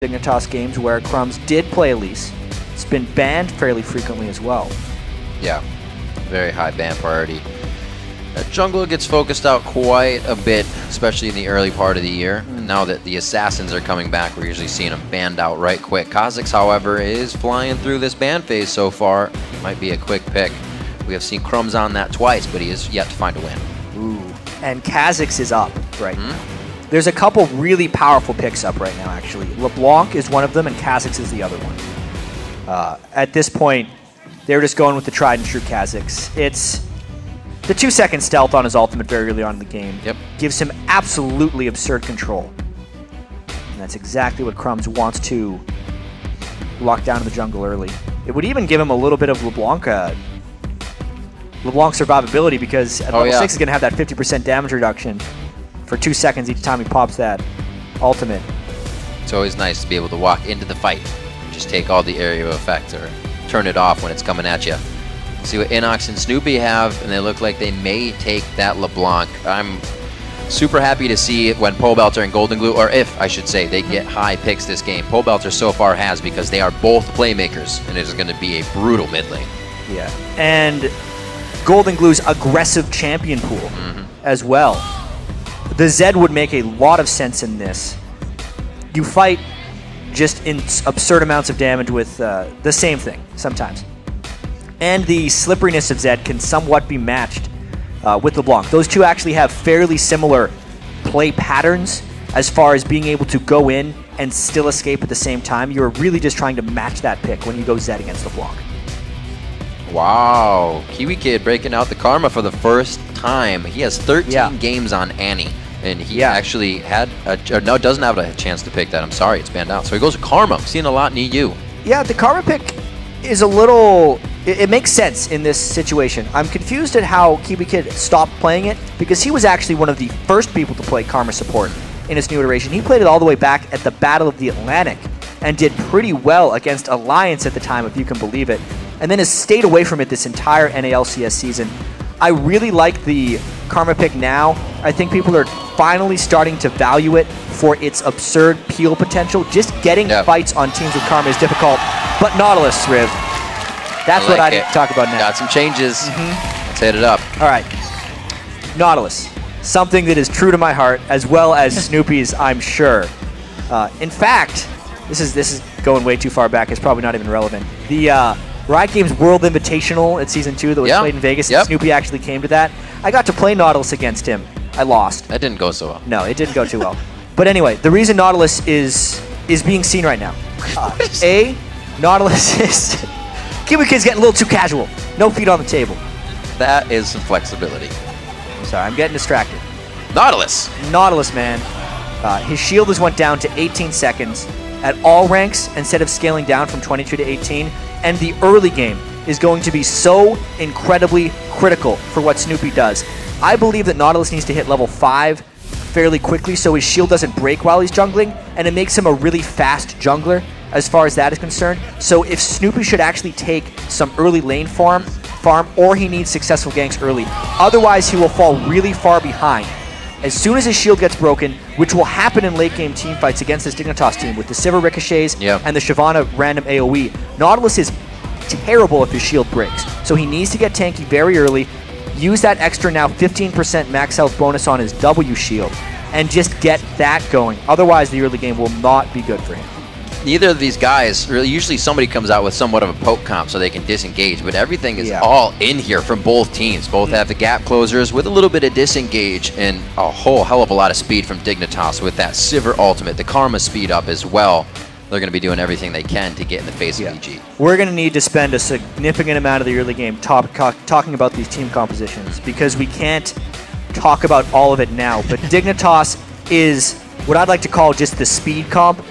Dignitas games where Crumbzz did play Elise. It's been banned fairly frequently as well. Yeah, very high ban priority. That jungler gets focused out quite a bit, especially in the early part of the year. And now that the assassins are coming back, we're usually seeing them banned out right quick. KiWiKiD, however, is flying through this ban phase so far. Might be a quick pick. We have seen Crumbzz on that twice, but he is yet to find a win. Ooh. And KiWiKiD is up right now. There's a couple really powerful picks up right now, actually. LeBlanc is one of them, and KiWiKiD is the other one. At this point, they're just going with the tried and true KiWiKiD. It's the 2-second stealth on his ultimate very early on in the game. Yep. Gives him absolutely absurd control. And that's exactly what Crumbzz wants to lock down in the jungle early. It would even give him a little bit of LeBlanc survivability, because at level 6 he's going to have that 50% damage reduction for 2 seconds each time he pops that ultimate. It's always nice to be able to walk into the fight and just take all the area of effect or turn it off when it's coming at you. See what InnoX and Snoopeh have, and they look like they may take that LeBlanc. I'm super happy to see when Pobelter and GoldenGlue, or if I should say, they get high picks this game. Pobelter so far has, because they are both playmakers, and it is going to be a brutal mid lane. Yeah, and GoldenGlue's aggressive champion pool as well. The Zed would make a lot of sense in this. You fight just in absurd amounts of damage with the same thing sometimes. And the slipperiness of Zed can somewhat be matched with LeBlanc. Those two actually have fairly similar play patterns as far as being able to go in and still escape at the same time. You're really just trying to match that pick when you go Zed against LeBlanc. Wow, KiWiKiD breaking out the Karma for the first time. He has 13 games on Annie. And he actually had doesn't have a chance to pick that. I'm sorry, it's banned out. So he goes to Karma. I'm seeing a lot in EU. Yeah, the Karma pick is a little... It makes sense in this situation. I'm confused at how KiWiKiD stopped playing it, because he was actually one of the first people to play Karma support in his new iteration. He played it all the way back at the Battle of the Atlantic and did pretty well against Alliance at the time, if you can believe it, and then has stayed away from it this entire NA LCS season. I really like the Karma pick now. I think people are finally starting to value it for its absurd peel potential. Just getting fights on teams with Karma is difficult, but Nautilus, Riv, that's what I need to talk about now. Got some changes. Let's hit it up. All right. Nautilus, something that is true to my heart, as well as Snoopeh's, I'm sure. In fact, this is going way too far back. It's probably not even relevant. The Riot Games World Invitational at Season 2 that was played in Vegas, and Snoopeh actually came to that. I got to play Nautilus against him. I lost. That didn't go so well. No, it didn't go too well. But anyway, the reason Nautilus is being seen right now. Nautilus is... KiWiKid's getting a little too casual. No feet on the table. That is some flexibility. I'm sorry, I'm getting distracted. Nautilus, man. His shield has went down to 18 seconds at all ranks instead of scaling down from 22 to 18. And the early game is going to be so incredibly critical for what Snoopeh does. I believe that Nautilus needs to hit level 5 fairly quickly so his shield doesn't break while he's jungling, and it makes him a really fast jungler as far as that is concerned. So if Snoopeh should actually take some early lane farm, or he needs successful ganks early. Otherwise, he will fall really far behind. As soon as his shield gets broken, which will happen in late game team fights against this Dignitas team with the Sivir ricochets and the Shyvana random AoE, Nautilus is terrible if his shield breaks. So he needs to get tanky very early, use that extra now 15% max health bonus on his W shield, and just get that going. Otherwise, the early game will not be good for him. Neither of these guys, really, usually somebody comes out with somewhat of a poke comp so they can disengage, but everything is all in here from both teams. Both have the gap closers with a little bit of disengage and a whole hell of a lot of speed from Dignitas with that Sivir ultimate, the Karma speed up as well. They're going to be doing everything they can to get in the face of EG. We're going to need to spend a significant amount of the early game talking about these team compositions, because we can't talk about all of it now. But Dignitas is what I'd like to call just the speed comp.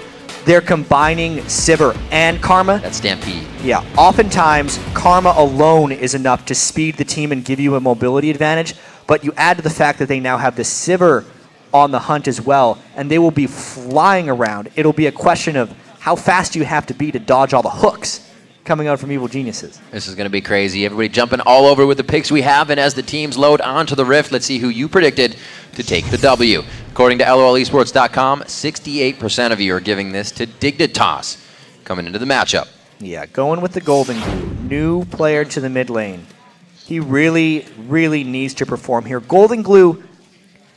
They're combining Sivir and Karma. That's Stampede. Yeah. Oftentimes, Karma alone is enough to speed the team and give you a mobility advantage, but you add to the fact that they now have the Sivir on the hunt as well, and they will be flying around. It'll be a question of how fast you have to be to dodge all the hooks coming out from Evil Geniuses. This is going to be crazy. Everybody jumping all over with the picks we have, and as the teams load onto the Rift, let's see who you predicted to take the W. According to LOLesports.com, 68% of you are giving this to Dignitas coming into the matchup. Yeah, going with the GoldenGlue, new player to the mid lane. He really, really needs to perform here. GoldenGlue,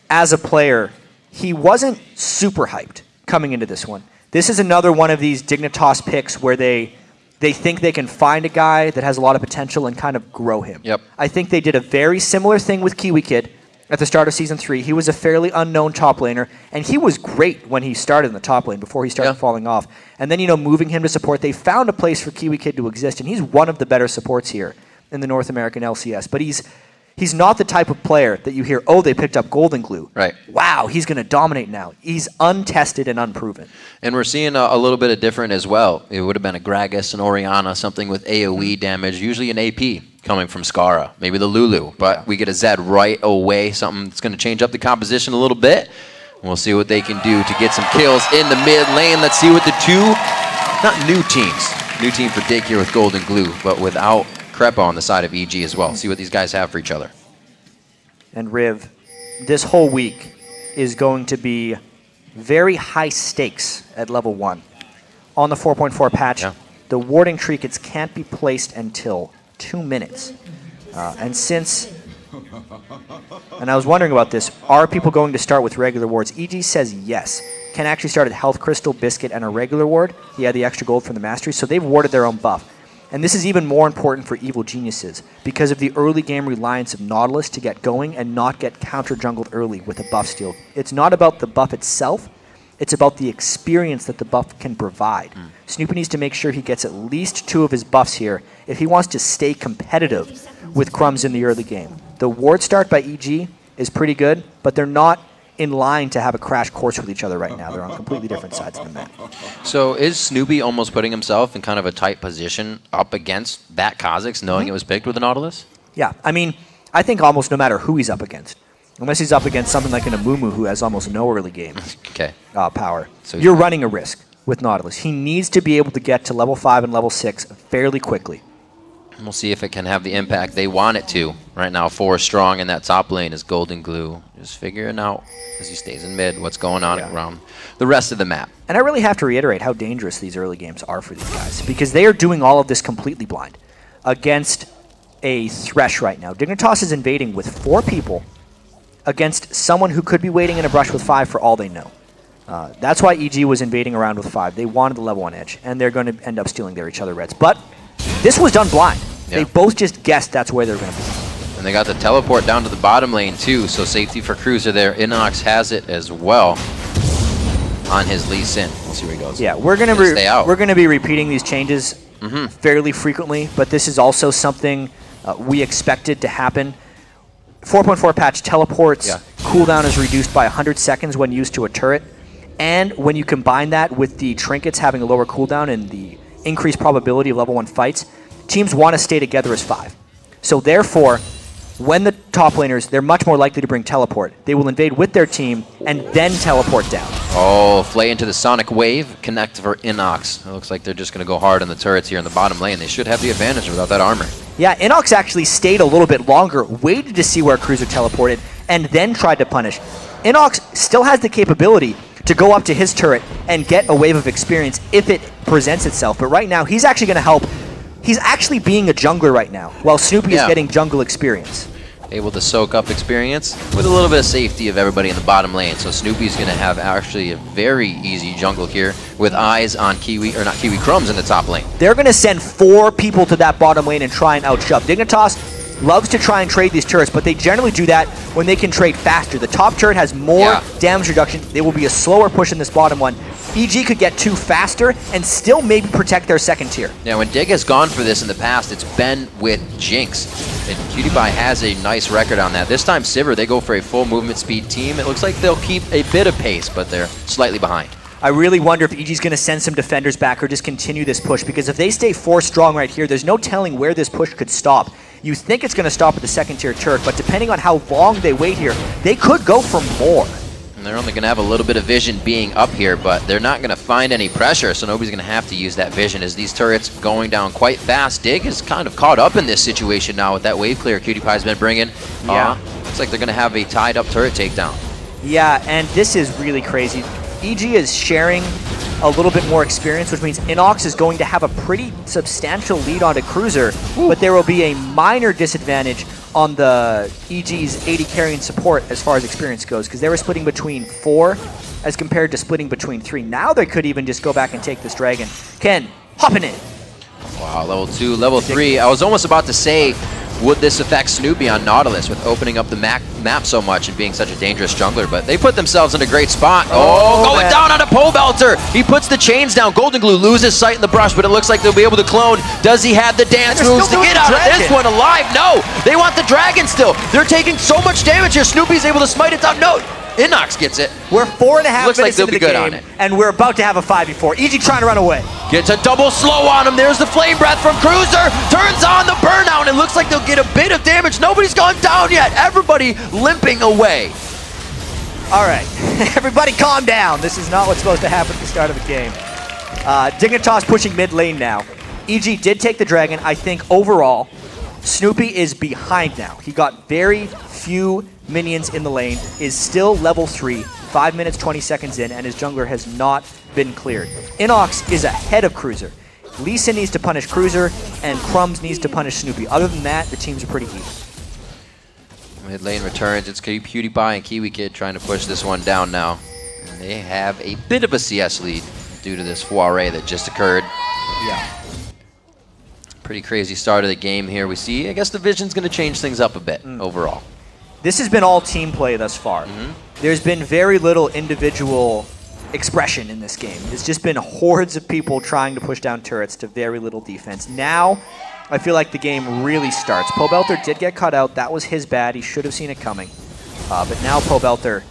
as a player, he wasn't super hyped coming into this one. This is another one of these Dignitas picks where they think they can find a guy that has a lot of potential and kind of grow him. Yep. I think they did a very similar thing with KiWiKiD at the start of Season 3. He was a fairly unknown top laner, and he was great when he started in the top lane before he started falling off. And then, you know, moving him to support, they found a place for KiWiKiD to exist, and he's one of the better supports here in the North American LCS. But he's not the type of player that you hear, oh, they picked up GoldenGlue. Right. Wow, he's going to dominate now. He's untested and unproven. And we're seeing a little bit of different as well. It would have been a Gragas, an Orianna, something with AoE damage, usually an AP coming from Skara, maybe the Lulu. But we get a Zed right away, something that's going to change up the composition a little bit. And we'll see what they can do to get some kills in the mid lane. Let's see what the not new teams. New team for Dig here with GoldenGlue, but without Crepa on the side of EG as well. See what these guys have for each other. And Riv, this whole week is going to be very high stakes at level 1. On the 4.4 patch, the warding trinkets can't be placed until 2 minutes. And I was wondering about this, are people going to start with regular wards? EG says yes. Can actually start at Health Crystal, Biscuit, and a regular ward. He had the extra gold from the Mastery, so they've warded their own buff. And this is even more important for Evil Geniuses because of the early game reliance of Nautilus to get going and not get counter-jungled early with a buff steal. It's not about the buff itself, it's about the experience that the buff can provide. Snoopeh needs to make sure he gets at least 2 of his buffs here if he wants to stay competitive with Crumbzz in the early game. The ward start by EG is pretty good, but they're not in line to have a crash course with each other right now. They're on completely different sides of the map. So is Snoopeh almost putting himself in kind of a tight position up against that Kha'Zix, knowing it was picked with the Nautilus? Yeah, I mean, I think almost no matter who he's up against, unless he's up against something like an Amumu who has almost no early game power, so you're running a risk with Nautilus. He needs to be able to get to level 5 and level 6 fairly quickly. We'll see if it can have the impact they want it to. Right now, 4 strong in that top lane is GoldenGlue. Just figuring out, as he stays in mid, what's going on around the rest of the map. And I really have to reiterate how dangerous these early games are for these guys, because they are doing all of this completely blind against a Thresh right now. Dignitas is invading with 4 people against someone who could be waiting in a brush with 5 for all they know. That's why EG was invading around with 5. They wanted the level 1 edge, and they're going to end up stealing each other reds. But this was done blind. They both just guessed that's where they're going to be. And they got the teleport down to the bottom lane too, so safety for Cruzer there. InnoX has it as well on his Lee Sin. We'll see where he goes. Yeah, we're going to be repeating these changes fairly frequently, but this is also something we expected to happen. 4.4 patch teleports cooldown is reduced by 100 seconds when used to a turret, and when you combine that with the trinkets having a lower cooldown and the increased probability of level 1 fights, teams want to stay together as 5. So therefore, when the top laners, they're much more likely to bring teleport. They will invade with their team and then teleport down. Oh, Flay into the Sonic Wave, connect for InnoX. It looks like they're just going to go hard on the turrets here in the bottom lane. They should have the advantage without that armor. Yeah, InnoX actually stayed a little bit longer, waited to see where Cruzer teleported, and then tried to punish. InnoX still has the capability to go up to his turret and get a wave of experience if it presents itself. But right now, he's actually going to help. He's actually being a jungler right now, while Snoopeh is getting jungle experience. Able to soak up experience with a little bit of safety of everybody in the bottom lane. So Snoopeh's going to have actually a very easy jungle here with eyes on Crumbzz in the top lane. They're going to send 4 people to that bottom lane and try and outshove. Dignitas loves to try and trade these turrets, but they generally do that when they can trade faster. The top turret has more damage reduction. There will be a slower push in this bottom one. EG could get 2 faster and still maybe protect their second tier. Now, when Dig has gone for this in the past, it's been with Jinx. And KiWiKiD has a nice record on that. This time, Sivir, they go for a full movement speed team. It looks like they'll keep a bit of pace, but they're slightly behind. I really wonder if EG's going to send some defenders back or just continue this push, because if they stay 4 strong right here, there's no telling where this push could stop. You think it's going to stop at the second tier turret, but depending on how long they wait here, they could go for more. And they're only going to have a little bit of vision being up here, but they're not going to find any pressure, so nobody's going to have to use that vision as these turrets going down quite fast. Dig is kind of caught up in this situation now with that wave clear KiWiKiD's been bringing. Yeah. Looks like they're going to have a tied up turret takedown. Yeah, and this is really crazy. EG is sharing a little bit more experience, which means InnoX is going to have a pretty substantial lead onto Cruzer, but there will be a minor disadvantage on the EG's AD carry and support as far as experience goes, because they were splitting between 4 as compared to splitting between 3. Now they could even just go back and take this dragon. Ken, hopping in. Wow, level 2, level 3. I was almost about to say, would this affect Snoopeh on Nautilus with opening up the map so much and being such a dangerous jungler? But they put themselves in a great spot. Oh, going down on a Pobelter. He puts the chains down. GoldenGlue loses sight in the brush, but it looks like they'll be able to clone. Does he have the dance moves to get out of this one alive? No, they want the dragon still. They're taking so much damage here. Snoopeh's able to smite it down. No, InnoX gets it. We're 4.5 minutes like into the game, and we're about to have a 5v4. EG trying to run away. Gets a double slow on him. There's the flame breath from Cruzer. Turns on the burnout, and it looks like they'll get a bit of damage. Nobody's gone down yet. Everybody limping away. All right, everybody calm down. This is not what's supposed to happen at the start of the game. Dignitas pushing mid lane now. EG did take the dragon. I think overall, Snoopeh is behind now. He got very few minions in the lane, is still level 3, 5 minutes, 20 seconds in, and his jungler has not been cleared. InnoX is ahead of Cruzer. Lee Sin needs to punish Cruzer, and Crumbzz needs to punish Snoopeh. Other than that, the teams are pretty even. Mid lane returns. It's PewDiePie and KiWiKiD trying to push this one down now. And they have a bit of a CS lead due to this foray that just occurred. Yeah. Pretty crazy start of the game here. We see, I guess the vision's going to change things up a bit overall. This has been all team play thus far. There's been very little individual expression in this game. It's just been hordes of people trying to push down turrets to very little defense. Now, I feel like the game really starts. Pobelter did get cut out. That was his bad. He should have seen it coming. But now Pobelter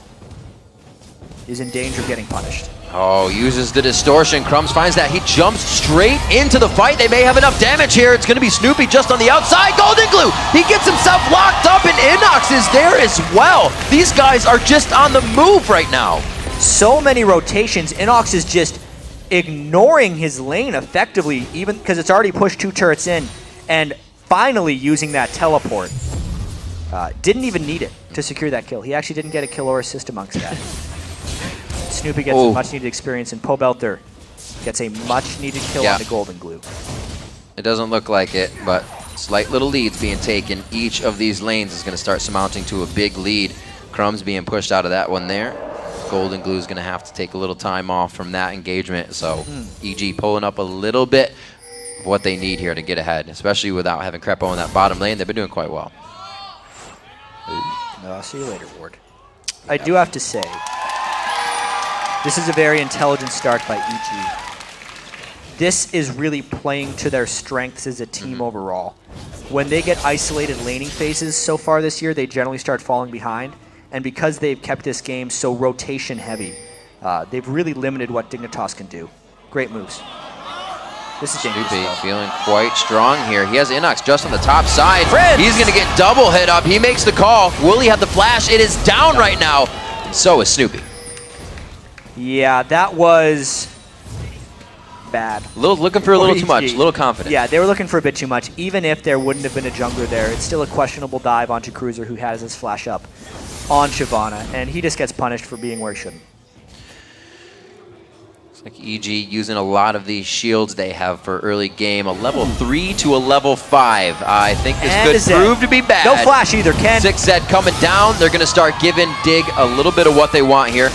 is in danger of getting punished. Oh, uses the distortion. Crumbzz finds that. He jumps straight into the fight. They may have enough damage here. It's going to be Snoopeh just on the outside. GoldenGlue! He gets himself locked up, and InnoX is there as well. These guys are just on the move right now. So many rotations. InnoX is just ignoring his lane effectively, even because it's already pushed 2 turrets in, and finally using that teleport. Didn't even need it to secure that kill. He actually didn't get a kill or assist amongst that. Snoopeh gets a much-needed experience, and Pobelter gets a much-needed kill on the GoldenGlue. It doesn't look like it, but slight little leads being taken. Each of these lanes is going to start surmounting to a big lead. Crumbzz being pushed out of that one there. GoldenGlue is going to have to take a little time off from that engagement, so EG pulling up a little bit of what they need here to get ahead, especially without having Crepo in that bottom lane. They've been doing quite well. No, I'll see you later, Ward. I do have to say, this is a very intelligent start by EG. This is really playing to their strengths as a team overall. When they get isolated laning phases so far this year, they generally start falling behind. And because they've kept this game so rotation heavy, they've really limited what Dignitas can do. Great moves. This is dangerous. Snoopeh feeling quite strong here. He has InnoX just on the top side. Friends. He's going to get double hit up. He makes the call. Will he have the flash? It is down right now. And so is Snoopeh. Yeah, that was bad. Looking for a little too much, a little confident. Yeah, they were looking for a bit too much. Even if there wouldn't have been a jungler there, it's still a questionable dive onto Cruzer, who has his flash up on Shyvana, and he just gets punished for being where he shouldn't. Looks like EG using a lot of these shields they have for early game. A level 3 to a level 5. I think this could prove to be bad. No flash either, Ken. 6 Zed coming down. They're going to start giving Dig a little bit of what they want here.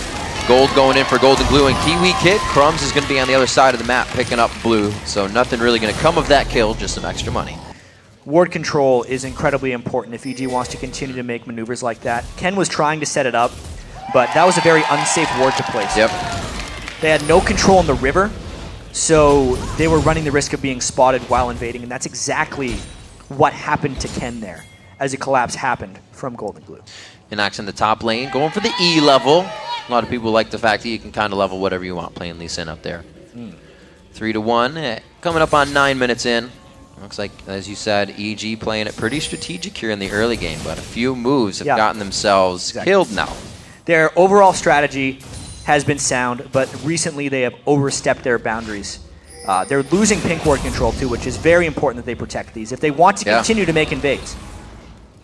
Gold going in for GoldenGlue and KiWiKiD. Crumbzz is going to be on the other side of the map picking up blue, so nothing really going to come of that kill, just some extra money. Ward control is incredibly important if EG wants to continue to make maneuvers like that. Ken was trying to set it up, but that was a very unsafe ward to place. Yep. They had no control on the river, so they were running the risk of being spotted while invading, and that's exactly what happened to Ken there, as a collapse happened from GoldenGlue. InnoX in the top lane, going for the E level. A lot of people like the fact that you can kind of level whatever you want playing Lee Sin up there. 3-1, coming up on 9 minutes in. Looks like, as you said, EG playing it pretty strategic here in the early game, but a few moves have gotten themselves killed now. Their overall strategy has been sound, but recently they have overstepped their boundaries. They're losing pink ward control too, which is very important that they protect these if they want to continue to make invades.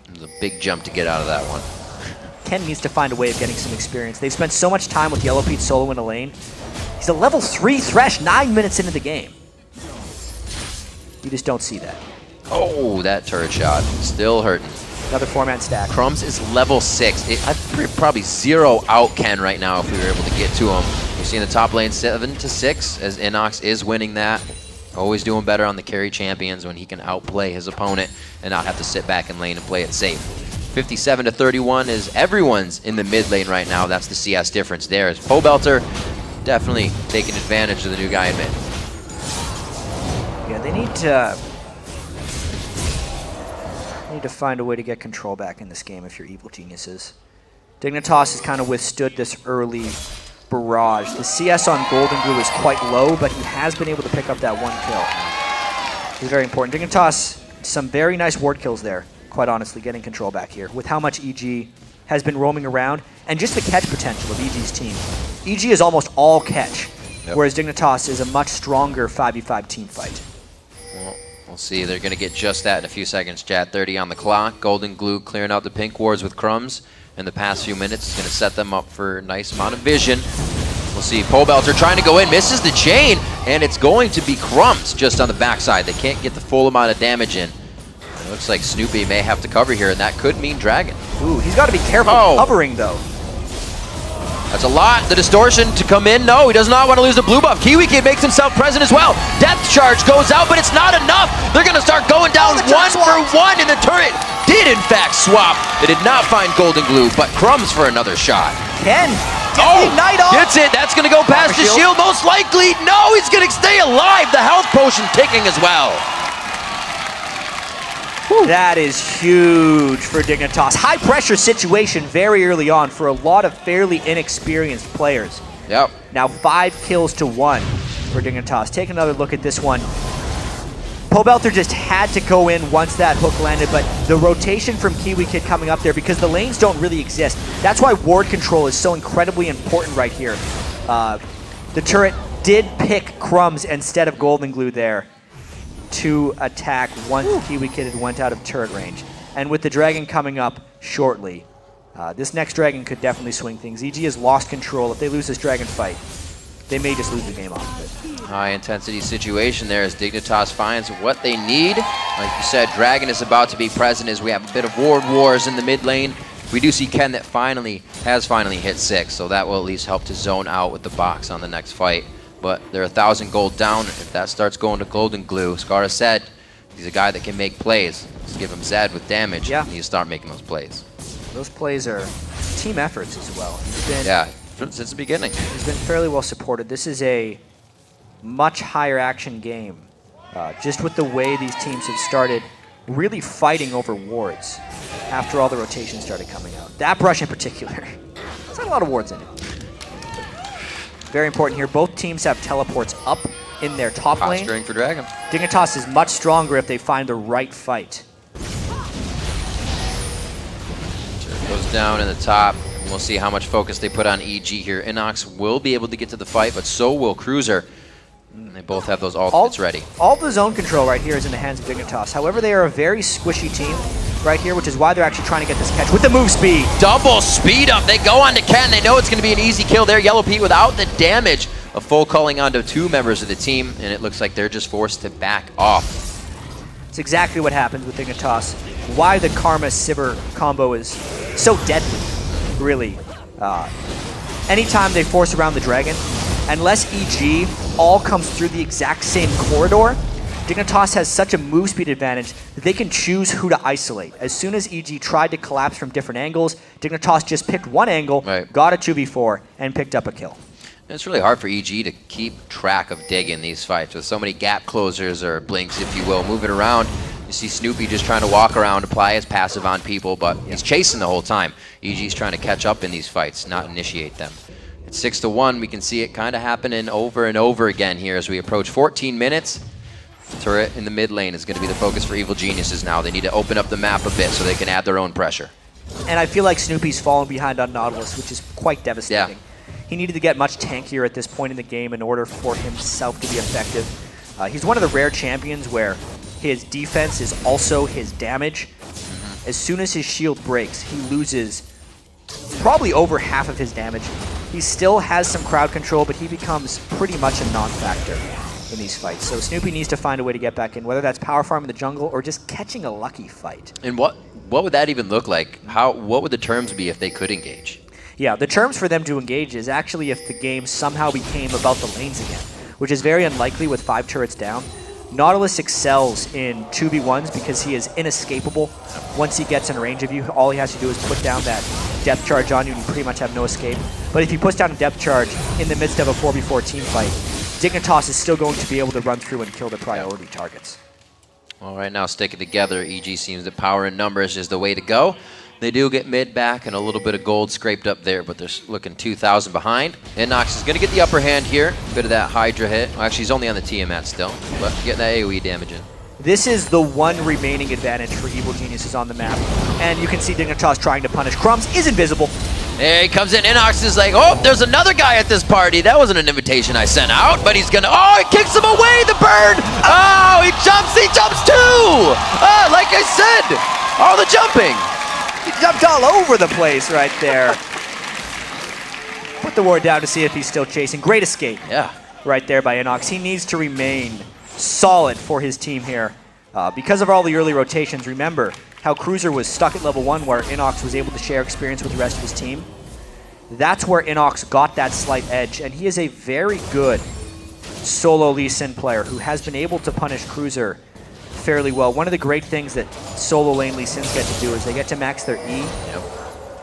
It was a big jump to get out of that one. Ken needs to find a way of getting some experience. They've spent so much time with YellowPete solo in a lane. He's a level 3 Thresh 9 minutes into the game. You just don't see that. Oh, that turret shot. Still hurting. Another 4-man stack. Crumbzz is level 6. I'd probably zero out Ken right now if we were able to get to him. We're seeing the top lane 7 to 6 as InnoX is winning that. Always doing better on the carry champions when he can outplay his opponent and not have to sit back in lane and play it safe. 57 to 31 is everyone's in the mid lane right now. That's the CS difference there. As Pobelter definitely taking advantage of the new guy in mid. Yeah, they need to find a way to get control back in this game if you're evil geniuses. Dignitas has kind of withstood this early barrage. The CS on GoldenGlue is quite low, but he has been able to pick up that 1 kill. It's very important. Dignitas, some very nice ward kills there, quite honestly, getting control back here with how much EG has been roaming around and just the catch potential of EG's team. EG is almost all catch, whereas Dignitas is a much stronger 5v5 team fight. Well, we'll see. They're going to get just that in a few seconds, chat. 30 on the clock. GoldenGlue clearing out the pink wards with Crumbzz in the past few minutes. It's going to set them up for a nice amount of vision. We'll see. Pobelter trying to go in, misses the chain, and it's going to be Crumbzz just on the backside. They can't get the full amount of damage in. It looks like Snoopeh may have to cover here, and that could mean Dragon. Ooh, he's got to be careful covering, though. That's a lot. The distortion to come in. No, he does not want to lose the blue buff. KiWiKiD makes himself present as well. Depth charge goes out, but it's not enough. They're going to start going down 1 for 1, and the turret did, in fact, swap. They did not find GoldenGlue, but Crumbzz for another shot. Ken, Ignite off. Gets it. That's going to go past the shield, most likely. No, he's going to stay alive. The health potion ticking as well. That is huge for Dignitas. High pressure situation very early on for a lot of fairly inexperienced players. Yep. Now 5 kills to 1 for Dignitas. Take another look at this one. Pobelter just had to go in once that hook landed, but the rotation from KiWiKiD coming up there, because the lanes don't really exist. That's why ward control is so incredibly important right here. The turret did pick Crumbzz instead of GoldenGlue there to attack once KiWiKiD had went out of turret range. And with the dragon coming up shortly, this next dragon could definitely swing things. EG has lost control. If they lose this dragon fight, they may just lose the game off of it. High intensity situation there as Dignitas finds what they need. Like you said, Dragon is about to be present as we have a bit of ward wars in the mid lane. We do see Ken that has finally hit 6, so that will at least help to zone out with the box on the next fight. But they're 1,000 gold down. If that starts going to GoldenGlue, Scarra said he's a guy that can make plays. Just give him Zed with damage, and you start making those plays. Those plays are team efforts as well. Since the beginning. He's been fairly well supported. This is a much higher action game. Just with the way these teams have started really fighting over wards after all the rotations started coming out. That brush in particular. It's got a lot of wards in it. Very important here. Both teams have teleports up in their top lane. Posturing for Dragon. Dignitas is much stronger if they find the right fight. Goes down in the top. And we'll see how much focus they put on EG here. InnoX will be able to get to the fight, but so will Cruzer. And they both have those ultimates ready. All the zone control right here is in the hands of Dignitas. However, they are a very squishy team right here, which is why they're actually trying to get this catch with the move speed. Double speed up. They go on to Ken. They know it's going to be an easy kill there. YellowPete without the damage. A full calling onto 2 members of the team, and it looks like they're just forced to back off. It's exactly what happens with Dignitas. Why the Karma Sivir combo is so deadly, really. Anytime they force around the dragon, unless EG all comes through the exact same corridor, Dignitas has such a move speed advantage that they can choose who to isolate. As soon as EG tried to collapse from different angles, Dignitas just picked one angle, got a 2v4, and picked up a kill. It's really hard for EG to keep track of Dig in these fights with so many gap closers or blinks, if you will, moving around. You see Snoopeh just trying to walk around, apply his passive on people, but he's chasing the whole time. EG's trying to catch up in these fights, not initiate them. It's 6-1. We can see it kind of happening over and over again here as we approach 14 minutes. The turret in the mid lane is going to be the focus for Evil Geniuses now. They need to open up the map a bit so they can add their own pressure. And I feel like Snoopeh's fallen behind on Nautilus, which is quite devastating. Yeah. He needed to get much tankier at this point in the game in order for himself to be effective. He's one of the rare champions where his defense is also his damage. As soon as his shield breaks, he loses probably over half of his damage. He still has some crowd control, but he becomes pretty much a non-factor in these fights. So Snoopeh needs to find a way to get back in, whether that's power farm in the jungle or just catching a lucky fight. And what would that even look like? What would the terms be if they could engage? Yeah, the terms for them to engage is actually if the game somehow became about the lanes again, which is very unlikely with 5 turrets down. Nautilus excels in 2v1s because he is inescapable. Once he gets in range of you, all he has to do is put down that depth charge on you and you pretty much have no escape. But if he puts down a depth charge in the midst of a 4v4 team fight, Dignitas is still going to be able to run through and kill the priority targets. Well, right now, sticking together, EG seems that power in numbers is the way to go. They do get mid back and a little bit of gold scraped up there, but they're looking 2,000 behind. InnoX is going to get the upper hand here. Bit of that Hydra hit. Well, actually, he's only on the Tiamat still, but getting that AoE damage in. This is the one remaining advantage for Evil Geniuses on the map. And you can see Dignitas trying to punish. Crumbzz is invisible. There he comes in. InnoX is like, oh, there's another guy at this party. That wasn't an invitation I sent out, but he's going to, oh, he kicks him away, the bird. Oh, he jumps too. Like I said, all the jumping. He jumped all over the place right there. Put the ward down to see if he's still chasing. Great escape. Yeah. Right there by InnoX. He needs to remain solid for his team here. Because of all the early rotations, remember how Cruzer was stuck at level 1 where InnoX was able to share experience with the rest of his team. That's where InnoX got that slight edge, and he is a very good solo Lee Sin player who has been able to punish Cruzer fairly well. One of the great things that solo lane Lee Sins get to do is they get to max their E,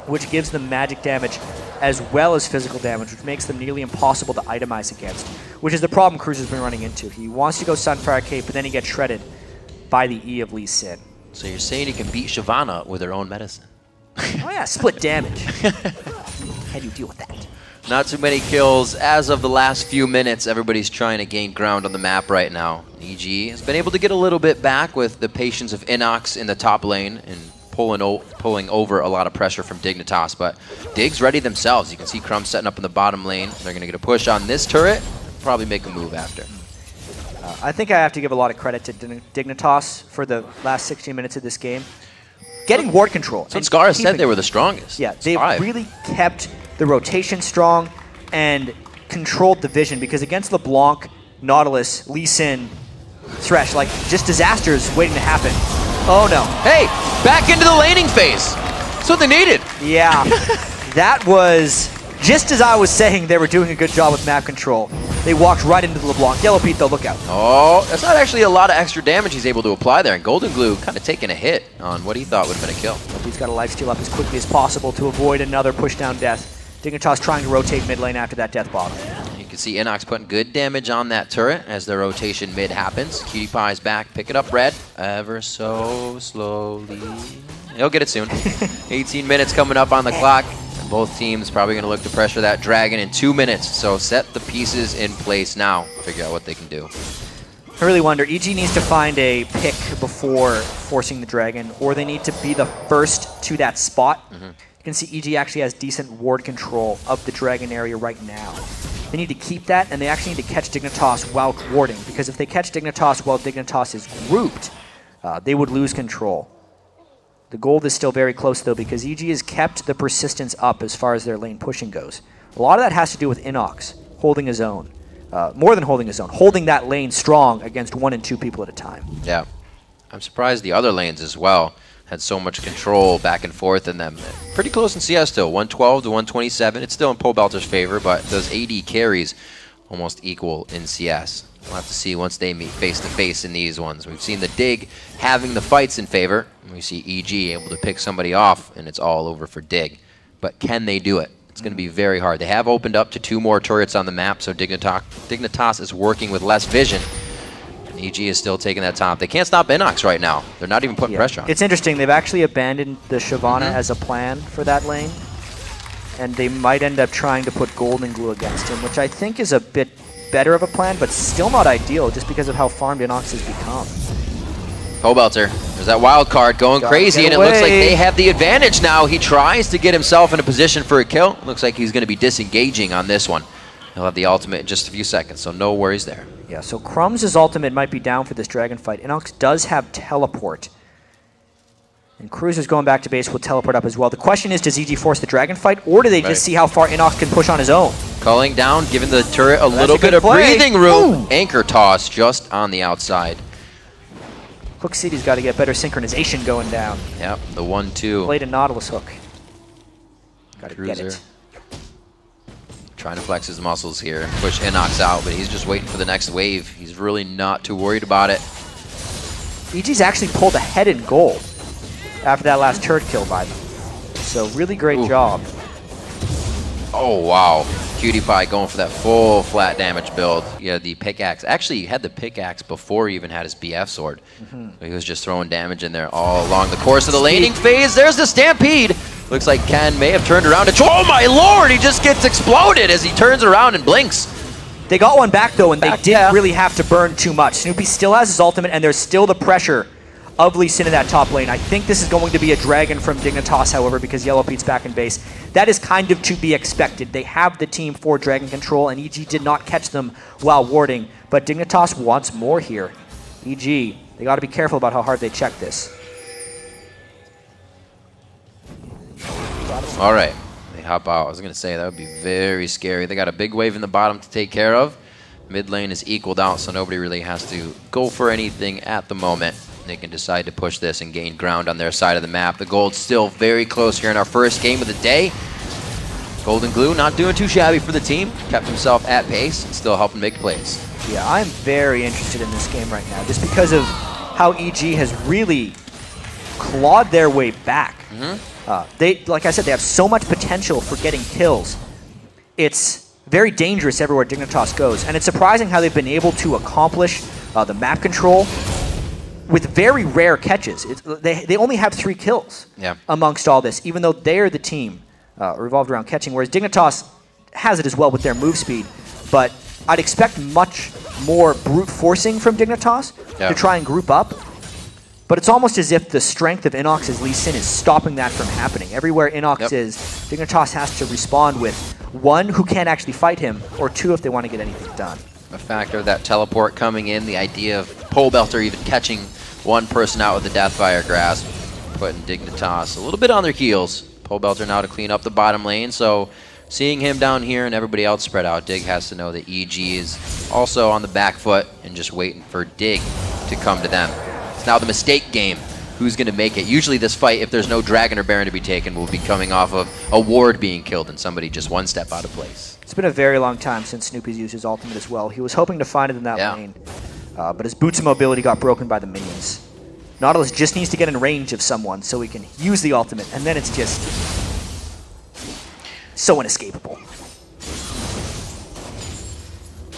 which gives them magic damage as well as physical damage, which makes them nearly impossible to itemize against, which is the problem Cruzer's been running into. He wants to go Sunfire Cape, but then he gets shredded by the E of Lee Sin. So you're saying he can beat Shyvana with her own medicine? Oh yeah, split damage. How do you deal with that? Not too many kills. As of the last few minutes, everybody's trying to gain ground on the map right now. EG has been able to get a little bit back with the patience of InnoX in the top lane and pulling over a lot of pressure from Dignitas, but Dig's ready themselves. You can see Crumbzz setting up in the bottom lane. They're going to get a push on this turret, probably make a move after. I think I have to give a lot of credit to Dignitas for the last 16 minutes of this game. Getting ward control. So Scara said they were the strongest. Yeah, they really kept the rotation strong and controlled the vision, because against LeBlanc, Nautilus, Lee Sin, Thresh, like, just disasters waiting to happen. Oh no. Hey, back into the laning phase. That's what they needed. Yeah, that was, just as I was saying, they were doing a good job with map control. They walked right into the LeBlanc. YellowPete though, look out. Oh, that's not actually a lot of extra damage he's able to apply there. And GoldenGlue kind of taking a hit on what he thought would have been a kill. He's got to lifesteal up as quickly as possible to avoid another push-down death. Dignitas trying to rotate mid lane after that death bottom. You can see InnoX putting good damage on that turret as the rotation mid happens. KiWiKiD's back, picking up red ever so slowly. He'll get it soon. 18 minutes coming up on the clock. And both teams probably going to look to pressure that dragon in 2 minutes. So set the pieces in place now. Figure out what they can do. I really wonder, EG needs to find a pick before forcing the dragon, or they need to be the first to that spot. You can see EG actually has decent ward control of the dragon area right now. They need to keep that, and they actually need to catch Dignitas while warding, because if they catch Dignitas while Dignitas is grouped, they would lose control. The gold is still very close, though, because EG has kept the persistence up as far as their lane pushing goes. A lot of that has to do with InnoX holding his own. More than holding his own, holding that lane strong against 1 and 2 people at a time. Yeah. I'm surprised the other lanes as well had so much control back and forth in them. Pretty close in CS still, 112 to 127. It's still in Pobelter's favor, but those AD carries almost equal in CS. We'll have to see once they meet face-to-face in these ones. We've seen the Dig having the fights in favor. We see EG able to pick somebody off, and it's all over for Dig. But can they do it? It's going to be very hard. They have opened up to 2 more turrets on the map, so Dignitas is working with less vision. EG is still taking that top. They can't stop InnoX right now. They're not even putting pressure on. It's interesting. They've actually abandoned the Shyvana as a plan for that lane, and they might end up trying to put GoldenGlue against him, which I think is a bit better of a plan, but still not ideal just because of how farmed InnoX has become. Pobelter, there's that wild card going crazy, and it looks like they have the advantage now. He tries to get himself in a position for a kill. Looks like he's going to be disengaging on this one. He'll have the ultimate in just a few seconds, so no worries there. Yeah, so Crumbz's ultimate might be down for this dragon fight. InnoX does have teleport. And Cruzer's going back to base will teleport up as well. The question is, does EG force the dragon fight, or do they just see how far InnoX can push on his own? Culling down, giving the turret a little bit of breathing room. Anchor toss just on the outside. Hook City's got to get better synchronization going down. Yep, the 1-2. Played a Nautilus hook. Got to get it. Trying to flex his muscles here and push InnoX out, but he's just waiting for the next wave. He's really not too worried about it. EG's actually pulled ahead in gold after that last turret kill by them. So really great job. Oh, wow. KiWiKiD going for that full flat damage build. Yeah, the pickaxe. Actually, he had the pickaxe before he even had his BF sword. So he was just throwing damage in there all along the course of the laning phase. There's the Stampede. Looks like Ken may have turned around. Oh, my lord! He just gets exploded as he turns around and blinks. They got one back, though, and they didn't really have to burn too much. Snoopeh still has his ultimate, and there's still the pressure of Lee Sin in that top lane. I think this is going to be a dragon from Dignitas, however, because YellowPete's back in base. That is kind of to be expected. They have the team for dragon control, and EG did not catch them while warding. But Dignitas wants more here. EG, they got to be careful about how hard they check this. All right, they hop out. I was going to say that would be very scary. They got a big wave in the bottom to take care of. Mid lane is equaled out, so nobody really has to go for anything at the moment. They can decide to push this and gain ground on their side of the map. The gold's still very close here in our first game of the day. GoldenGlue not doing too shabby for the team. Kept himself at pace and still helping make plays. Yeah, I'm very interested in this game right now, just because of how EG has really clawed their way back. They, like I said, they have so much potential for getting kills. It's very dangerous everywhere Dignitas goes, and it's surprising how they've been able to accomplish the map control with very rare catches. They only have 3 kills amongst all this, even though they're the team revolved around catching, whereas Dignitas has it as well with their move speed. But I'd expect much more brute forcing from Dignitas to try and group up. But it's almost as if the strength of InnoX's Lee Sin is stopping that from happening. Everywhere InnoX is, Dignitas has to respond with 1 who can't actually fight him, or 2 if they want to get anything done. A factor of that teleport coming in, the idea of Pobelter even catching one person out with the Deathfire Grasp, putting Dignitas a little bit on their heels. Pobelter now to clean up the bottom lane, so seeing him down here and everybody else spread out, Dig has to know that EG is also on the back foot and just waiting for Dig to come to them. It's now the mistake game. Who's going to make it? Usually this fight, if there's no Dragon or Baron to be taken, will be coming off of a ward being killed and somebody just one step out of place. It's been a very long time since Snoopeh's used his ultimate as well. He was hoping to find it in that lane, but his boots of mobility got broken by the minions. Nautilus just needs to get in range of someone so he can use the ultimate, and then it's just so inescapable.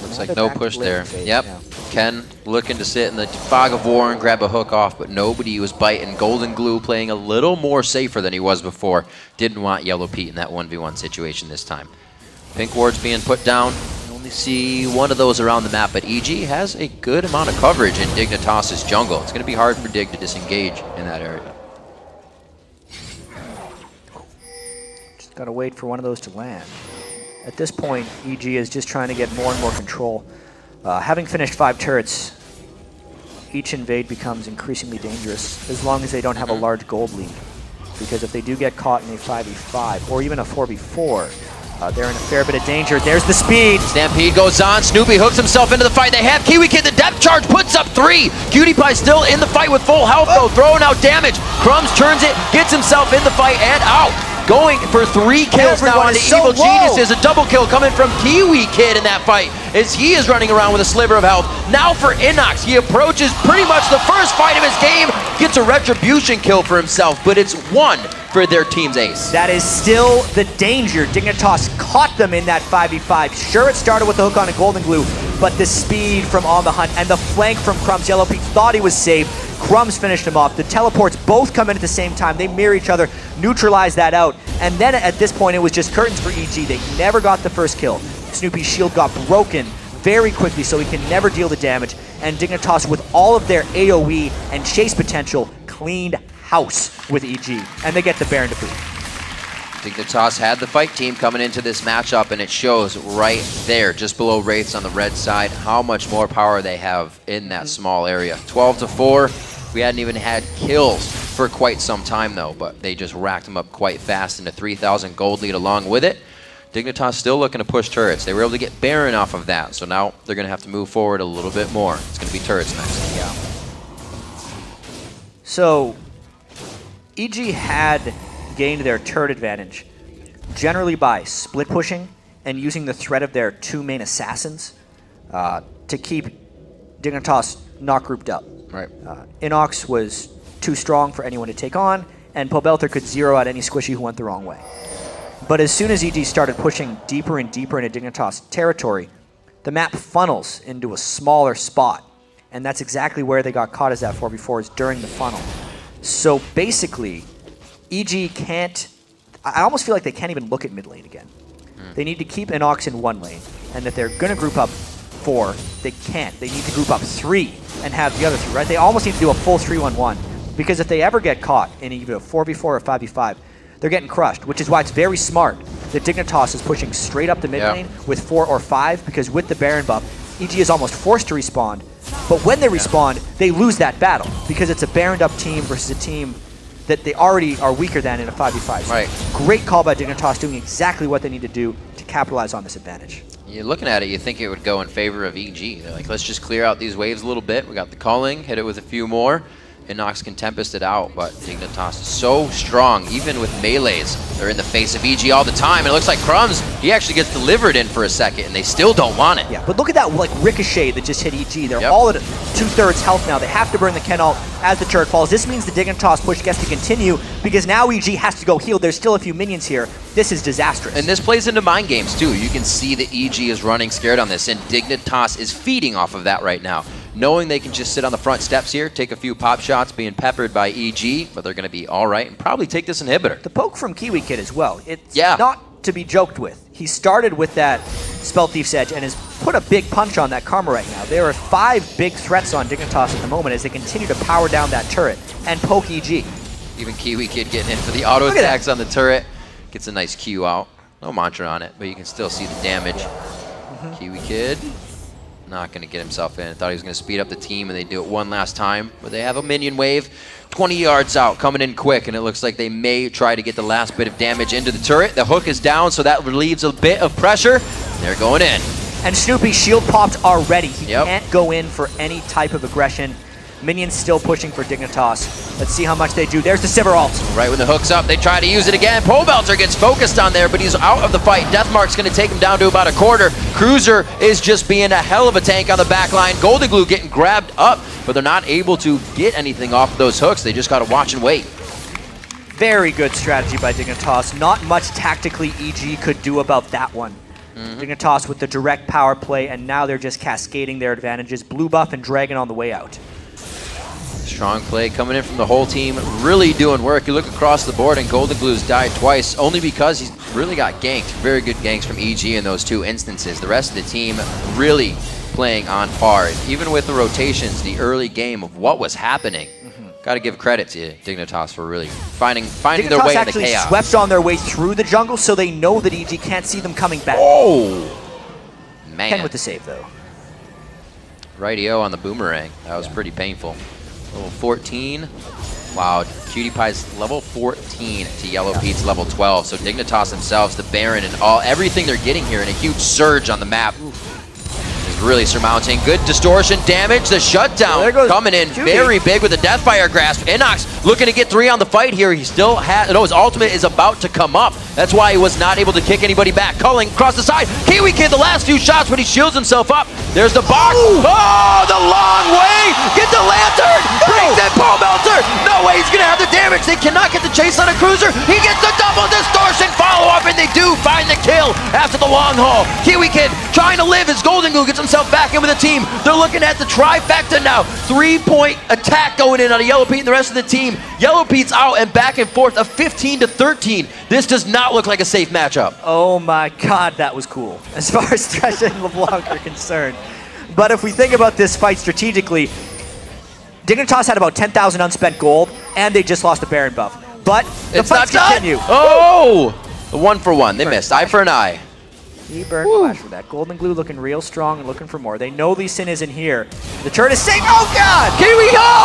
Looks like no push there. Yep. Ken looking to sit in the fog of war and grab a hook off, but nobody was biting. GoldenGlue playing a little more safer than he was before. Didn't want YellowPete in that 1v1 situation this time. Pink ward's being put down. You only see one of those around the map, but EG has a good amount of coverage in Dignitas' jungle. It's going to be hard for Dig to disengage in that area. Just got to wait for one of those to land. At this point, EG is just trying to get more and more control. Having finished 5 turrets, each invade becomes increasingly dangerous as long as they don't have a large gold lead. Because if they do get caught in a 5v5 or even a 4v4, they're in a fair bit of danger. There's the speed. Stampede goes on. Snoopeh hooks himself into the fight. They have KiWiKiD. The depth charge puts up 3. KiWiKiD still in the fight with full health though, throwing out damage. Crumbzz turns it, gets himself in the fight and out. Going for 3 kills now on the Evil Geniuses. A double kill coming from KiWiKiD in that fight as he is running around with a sliver of health. Now for InnoX. He approaches pretty much the first fight of his game. Gets a retribution kill for himself, but it's 1 for their team's ace. That is still the danger. Dignitas caught them in that 5v5. Sure, it started with the hook on a GoldenGlue, but the speed from On the Hunt and the flank from Crumbzz. YellowPete thought he was safe. Crumbzz finished him off. The teleports both come in at the same time. They mirror each other, neutralize that out. And then at this point, it was just curtains for EG. They never got the first kill. Snoopeh's shield got broken very quickly, so he can never deal the damage. and Dignitas, with all of their AoE and chase potential, cleaned house with EG, and they get the Baron to boot. Dignitas had the fight team coming into this matchup, and it shows right there, just below Wraiths on the red side, how much more power they have in that small area. 12-4. We hadn't even had kills for quite some time, though, but they just racked them up quite fast in a 3,000 gold lead along with it. Dignitas still looking to push turrets. They were able to get Baron off of that, so now they're going to have to move forward a little bit more. It's going to be turrets next. Yeah. So, EG had gained their turret advantage, generally by split pushing and using the threat of their two main assassins to keep Dignitas not grouped up. Right. InnoX was too strong for anyone to take on, and Pobelter could zero out any squishy who went the wrong way. But as soon as EG started pushing deeper and deeper into Dignitas territory, the map funnels into a smaller spot, and that's exactly where they got caught as that 4v4 is during the funnel. So basically, EG can't, I almost feel like they can't even look at mid lane again. They need to keep InnoX in one lane, and if they're going to group up 4, they can't. They need to group up 3 and have the other 3, right? They almost need to do a full 3-1-1, because if they ever get caught in either a 4v4 or 5v5, they're getting crushed, which is why it's very smart that Dignitas is pushing straight up the mid lane with 4 or 5, because with the Baron buff, EG is almost forced to respawn, but when they respawn, they lose that battle, because it's a Baroned up team versus a team that they already are weaker than in a 5v5. So right. Great call by Dignitas, doing exactly what they need to do to capitalize on this advantage. You're looking at it, you think it would go in favor of EG. They're like, let's just clear out these waves a little bit. We got the culling, hit it with a few more. InnoX can Tempest it out, but Dignitas is so strong, even with melees. They're in the face of EG all the time, and it looks like Crumbzz, he actually gets delivered in for a second, and they still don't want it. Yeah, but look at that like ricochet that just hit EG. They're all at 2/3 health now. They have to burn the Ken ult as the turret falls. This means the Dignitas push gets to continue, because now EG has to go heal. There's still a few minions here. This is disastrous. And this plays into mind games, too. You can see that EG is running scared on this, and Dignitas is feeding off of that right now. Knowing they can just sit on the front steps here, take a few pop shots, being peppered by EG, but they're going to be all right and probably take this inhibitor. The poke from KiWiKiD as well. It's not to be joked with. He started with that Spell Thief's Edge and has put a big punch on that Karma right now. There are 5 big threats on Dignitas at the moment as they continue to power down that turret and poke EG. Even KiWiKiD getting in for the auto attacks on the turret. Gets a nice Q out. No mantra on it, but you can still see the damage. KiWiKiD not going to get himself in. Thought he was going to speed up the team, and they do it one last time. But they have a minion wave 20 yards out, coming in quick, and it looks like they may try to get the last bit of damage into the turret. The hook is down, so that relieves a bit of pressure. They're going in. And Snoopeh shield popped already. He can't go in for any type of aggression. Minions still pushing for Dignitas. Let's see how much they do. There's the Sivir ult. Right when the hook's up, they try to use it again. Pobelter gets focused on there, but he's out of the fight. Deathmark's going to take him down to about a quarter. Cruzer is just being a hell of a tank on the back line. GoldeGlue getting grabbed up, but they're not able to get anything off of those hooks. They just got to watch and wait. Very good strategy by Dignitas. Not much tactically EG could do about that one. Dignitas with the direct power play, and now they're just cascading their advantages. Blue buff and Dragon on the way out. Strong play coming in from the whole team, really doing work. You look across the board and GoldenGlue's died twice, only because he's really got ganked. Very good ganks from EG in those 2 instances. The rest of the team really playing on par. Even with the rotations, the early game of what was happening. Got to give credit to Dignitas for really finding their way in the chaos. Dignitas actually swept on their way through the jungle, so they know that EG can't see them coming back. Oh! Man. Ken with the save, though. Rightio on the boomerang. That was pretty painful. Level 14. Wow, PewDiePie's level 14 to YellowPete's level 12. So Dignitas themselves, the Baron, and everything they're getting here in a huge surge on the map. Is really surmounting. Good distortion damage. The shutdown coming in very big with a Deathfire Grasp. InnoX looking to get 3 on the fight here. He still has, no, his ultimate is about to come up. That's why he was not able to kick anybody back. Culling across the side. KiWiKiD the last few shots, but he shields himself up. There's the box. Oh, the long way. Get the lantern. Brings in Pobelter. No way he's going to have the damage. They cannot get the chase on a Cruzer. He gets the double distortion follow-up, and they do find the kill after the long haul. KiWiKiD trying to live as GoldenGlue gets himself back in with the team. They're looking at the trifecta now. 3-point attack going in on a YellowPete and the rest of the team. YellowPete's out and back and forth of 15-13. This does not look like a safe matchup. Oh my god, that was cool. As far as Thresh and LeBlanc are concerned. But if we think about this fight strategically, Dignitas had about 10,000 unspent gold, and they just lost a Baron buff. But the fights continue. Oh! A 1-for-1. They missed. Eye for an eye. He burned flash for that. GoldenGlue looking real strong and looking for more. They know Lee Sin isn't here. The turret is safe. Oh, God!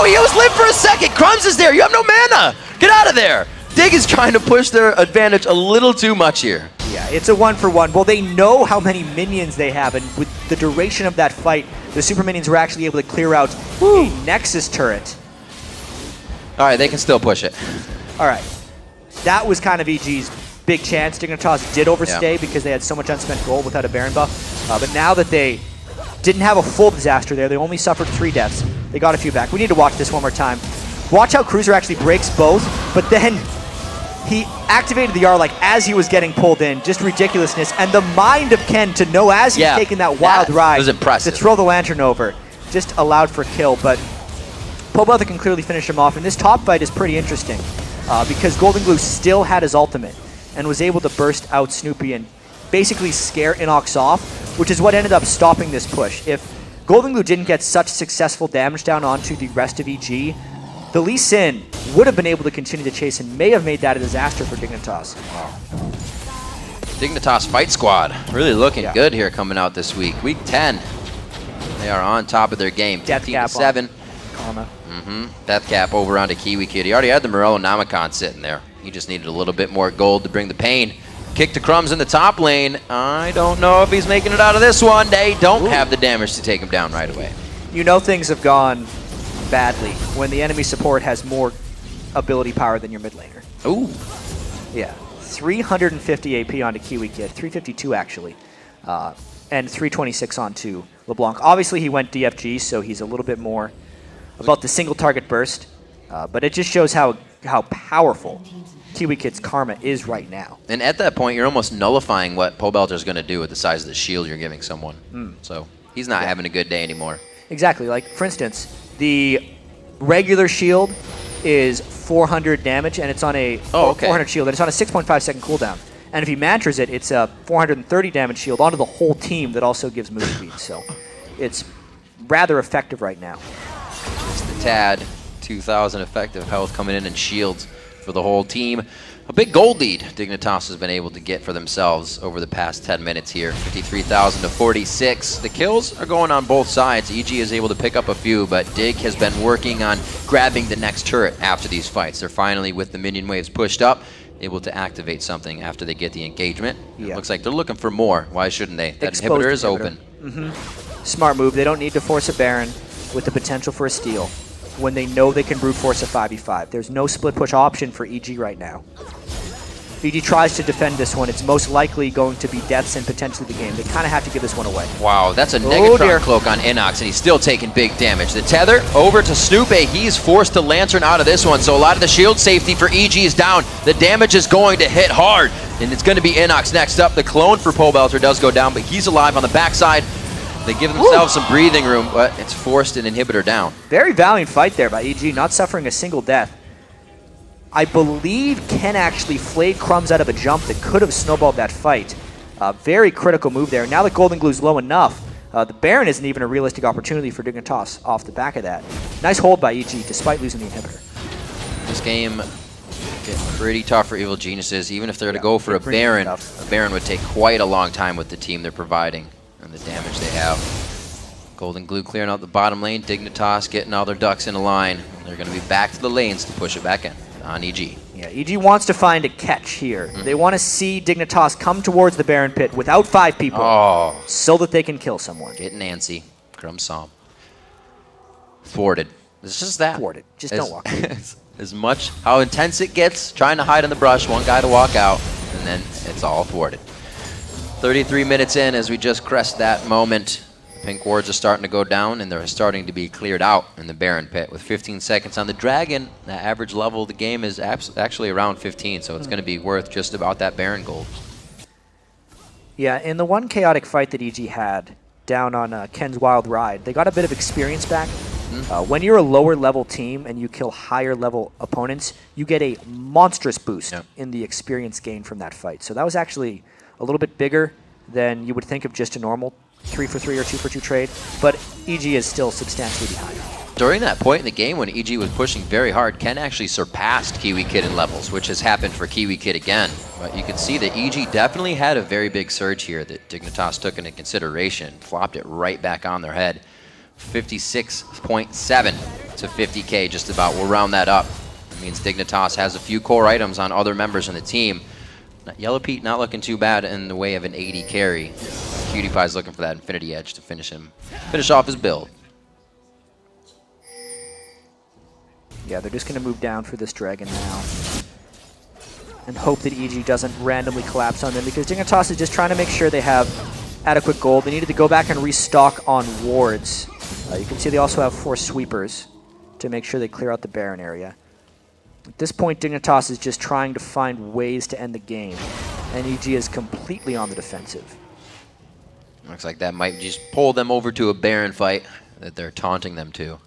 He was lit for a second. Crumbzz is there. You have no mana. Get out of there. Dig is trying to push their advantage a little too much here. Yeah, it's a 1-for-1. Well, they know how many minions they have, and with the duration of that fight, the super minions were actually able to clear out a Nexus turret. All right, they can still push it. All right. That was kind of EG's big chance. Dignitas did overstay because they had so much unspent gold without a Baron buff. But now that they didn't have a full disaster there, they only suffered 3 deaths. They got a few back. We need to watch this one more time. Watch how Cruzer actually breaks both, but then he activated the R like as he was getting pulled in. Just ridiculousness. And the mind of Ken to know as he's taking that wild ride was impressive. to throw the lantern over. Just allowed for kill, but Pobelter can clearly finish him off. And this top fight is pretty interesting because GoldenGlue still had his ultimate and was able to burst out Snoopeh and basically scare InnoX off, which is what ended up stopping this push. If GoldenGlue didn't get such successful damage down onto the rest of EG, the Lee Sin would have been able to continue to chase and may have made that a disaster for Dignitas. Wow. Dignitas Fight Squad really looking good here coming out this week. Week 10. They are on top of their game. 15-7. Death cap over onto KiWiKiD. He already had the Morello Namicon sitting there. He just needed a little bit more gold to bring the pain. Kick to Crumbzz in the top lane. I don't know if he's making it out of this one. They don't have the damage to take him down right away. You know things have gone badly when the enemy support has more ability power than your mid laner. Ooh. Yeah. 350 AP onto KiWiKiD. 352 actually. And 326 onto LeBlanc. Obviously he went DFG, so he's a little bit more about the single target burst. But it just shows how powerful KiWiKiD's karma is right now. And at that point, you're almost nullifying what Pobelter's going to do with the size of the shield you're giving someone. So he's not having a good day anymore. Exactly. Like, for instance, the regular shield is 400 damage, and it's on a 400 shield, and it's on a 6.5 second cooldown. And if he mantras it, it's a 430 damage shield onto the whole team that also gives move speed. So it's rather effective right now. Just the tad. 2,000 effective health coming in and shields for the whole team. A big gold lead Dignitas has been able to get for themselves over the past 10 minutes here. 53,000 to 46. The kills are going on both sides. EG is able to pick up a few, but Dig has been working on grabbing the next turret after these fights. They're finally, with the minion waves pushed up, able to activate something after they get the engagement. It looks like they're looking for more. Why shouldn't they? That inhibitor is open. Smart move. They don't need to force a Baron with the potential for a steal when they know they can brute force a 5v5. There's no split push option for EG right now. If EG tries to defend this one, it's most likely going to be deaths and potentially the game. They kind of have to give this one away. Wow, that's a Negatron cloak on InnoX, and he's still taking big damage. The tether over to Snoopeh. He's forced to lantern out of this one, so a lot of the shield safety for EG is down. The damage is going to hit hard, and it's going to be InnoX next up. The clone for Pobelter does go down, but he's alive on the backside. They give themselves some breathing room, but it's forced an inhibitor down. Very valiant fight there by EG, not suffering a single death. I believe Ken actually flayed Crumbzz out of a jump that could have snowballed that fight. Very critical move there. Now that GoldenGlue's low enough, the Baron isn't even a realistic opportunity for Dignitas off the back of that. Nice hold by EG, despite losing the inhibitor. This game getting pretty tough for Evil Geniuses. Even if they're to go for a Baron would take quite a long time with the team they're providing and the damage they have. GoldenGlue clearing out the bottom lane. Dignitas getting all their ducks in a line. They're going to be back to the lanes to push it back in on EG. Yeah, EG wants to find a catch here. They want to see Dignitas come towards the Baron pit without 5 people so that they can kill someone. Getting antsy. Crumbzz saw him. Thwarted. It's just that. Thwarted. Just don't walk away. As much how intense it gets, trying to hide in the brush, one guy to walk out, and then it's all thwarted. 33 minutes in as we just crest that moment. Pink wards are starting to go down, and they're starting to be cleared out in the Baron pit. With 15 seconds on the Dragon, the average level of the game is actually around 15, so it's going to be worth just about that Baron gold. Yeah, in the one chaotic fight that EG had down on Ken's Wild Ride, they got a bit of experience back. When you're a lower level team and you kill higher level opponents, you get a monstrous boost in the experience gain from that fight. So that was actually a little bit bigger than you would think of just a normal 3 for 3 or 2 for 2 trade, but EG is still substantially behind. During that point in the game when EG was pushing very hard, Ken actually surpassed KiWiKiD in levels, which has happened for KiWiKiD again. But you can see that EG definitely had a very big surge here that Dignitas took into consideration, flopped it right back on their head. 56.7 to 50K, just about. We'll round that up. It means Dignitas has a few core items on other members in the team. YellowPete not looking too bad in the way of an 80 carry. QtPie's looking for that Infinity Edge to finish off his build. Yeah, they're just going to move down for this Dragon now and hope that EG doesn't randomly collapse on them, because Dignitas is just trying to make sure they have adequate gold. They needed to go back and restock on wards. You can see they also have 4 sweepers to make sure they clear out the Baron area. At this point, Dignitas is just trying to find ways to end the game, and EG is completely on the defensive. Looks like that might just pull them over to a Baron fight that they're taunting them to.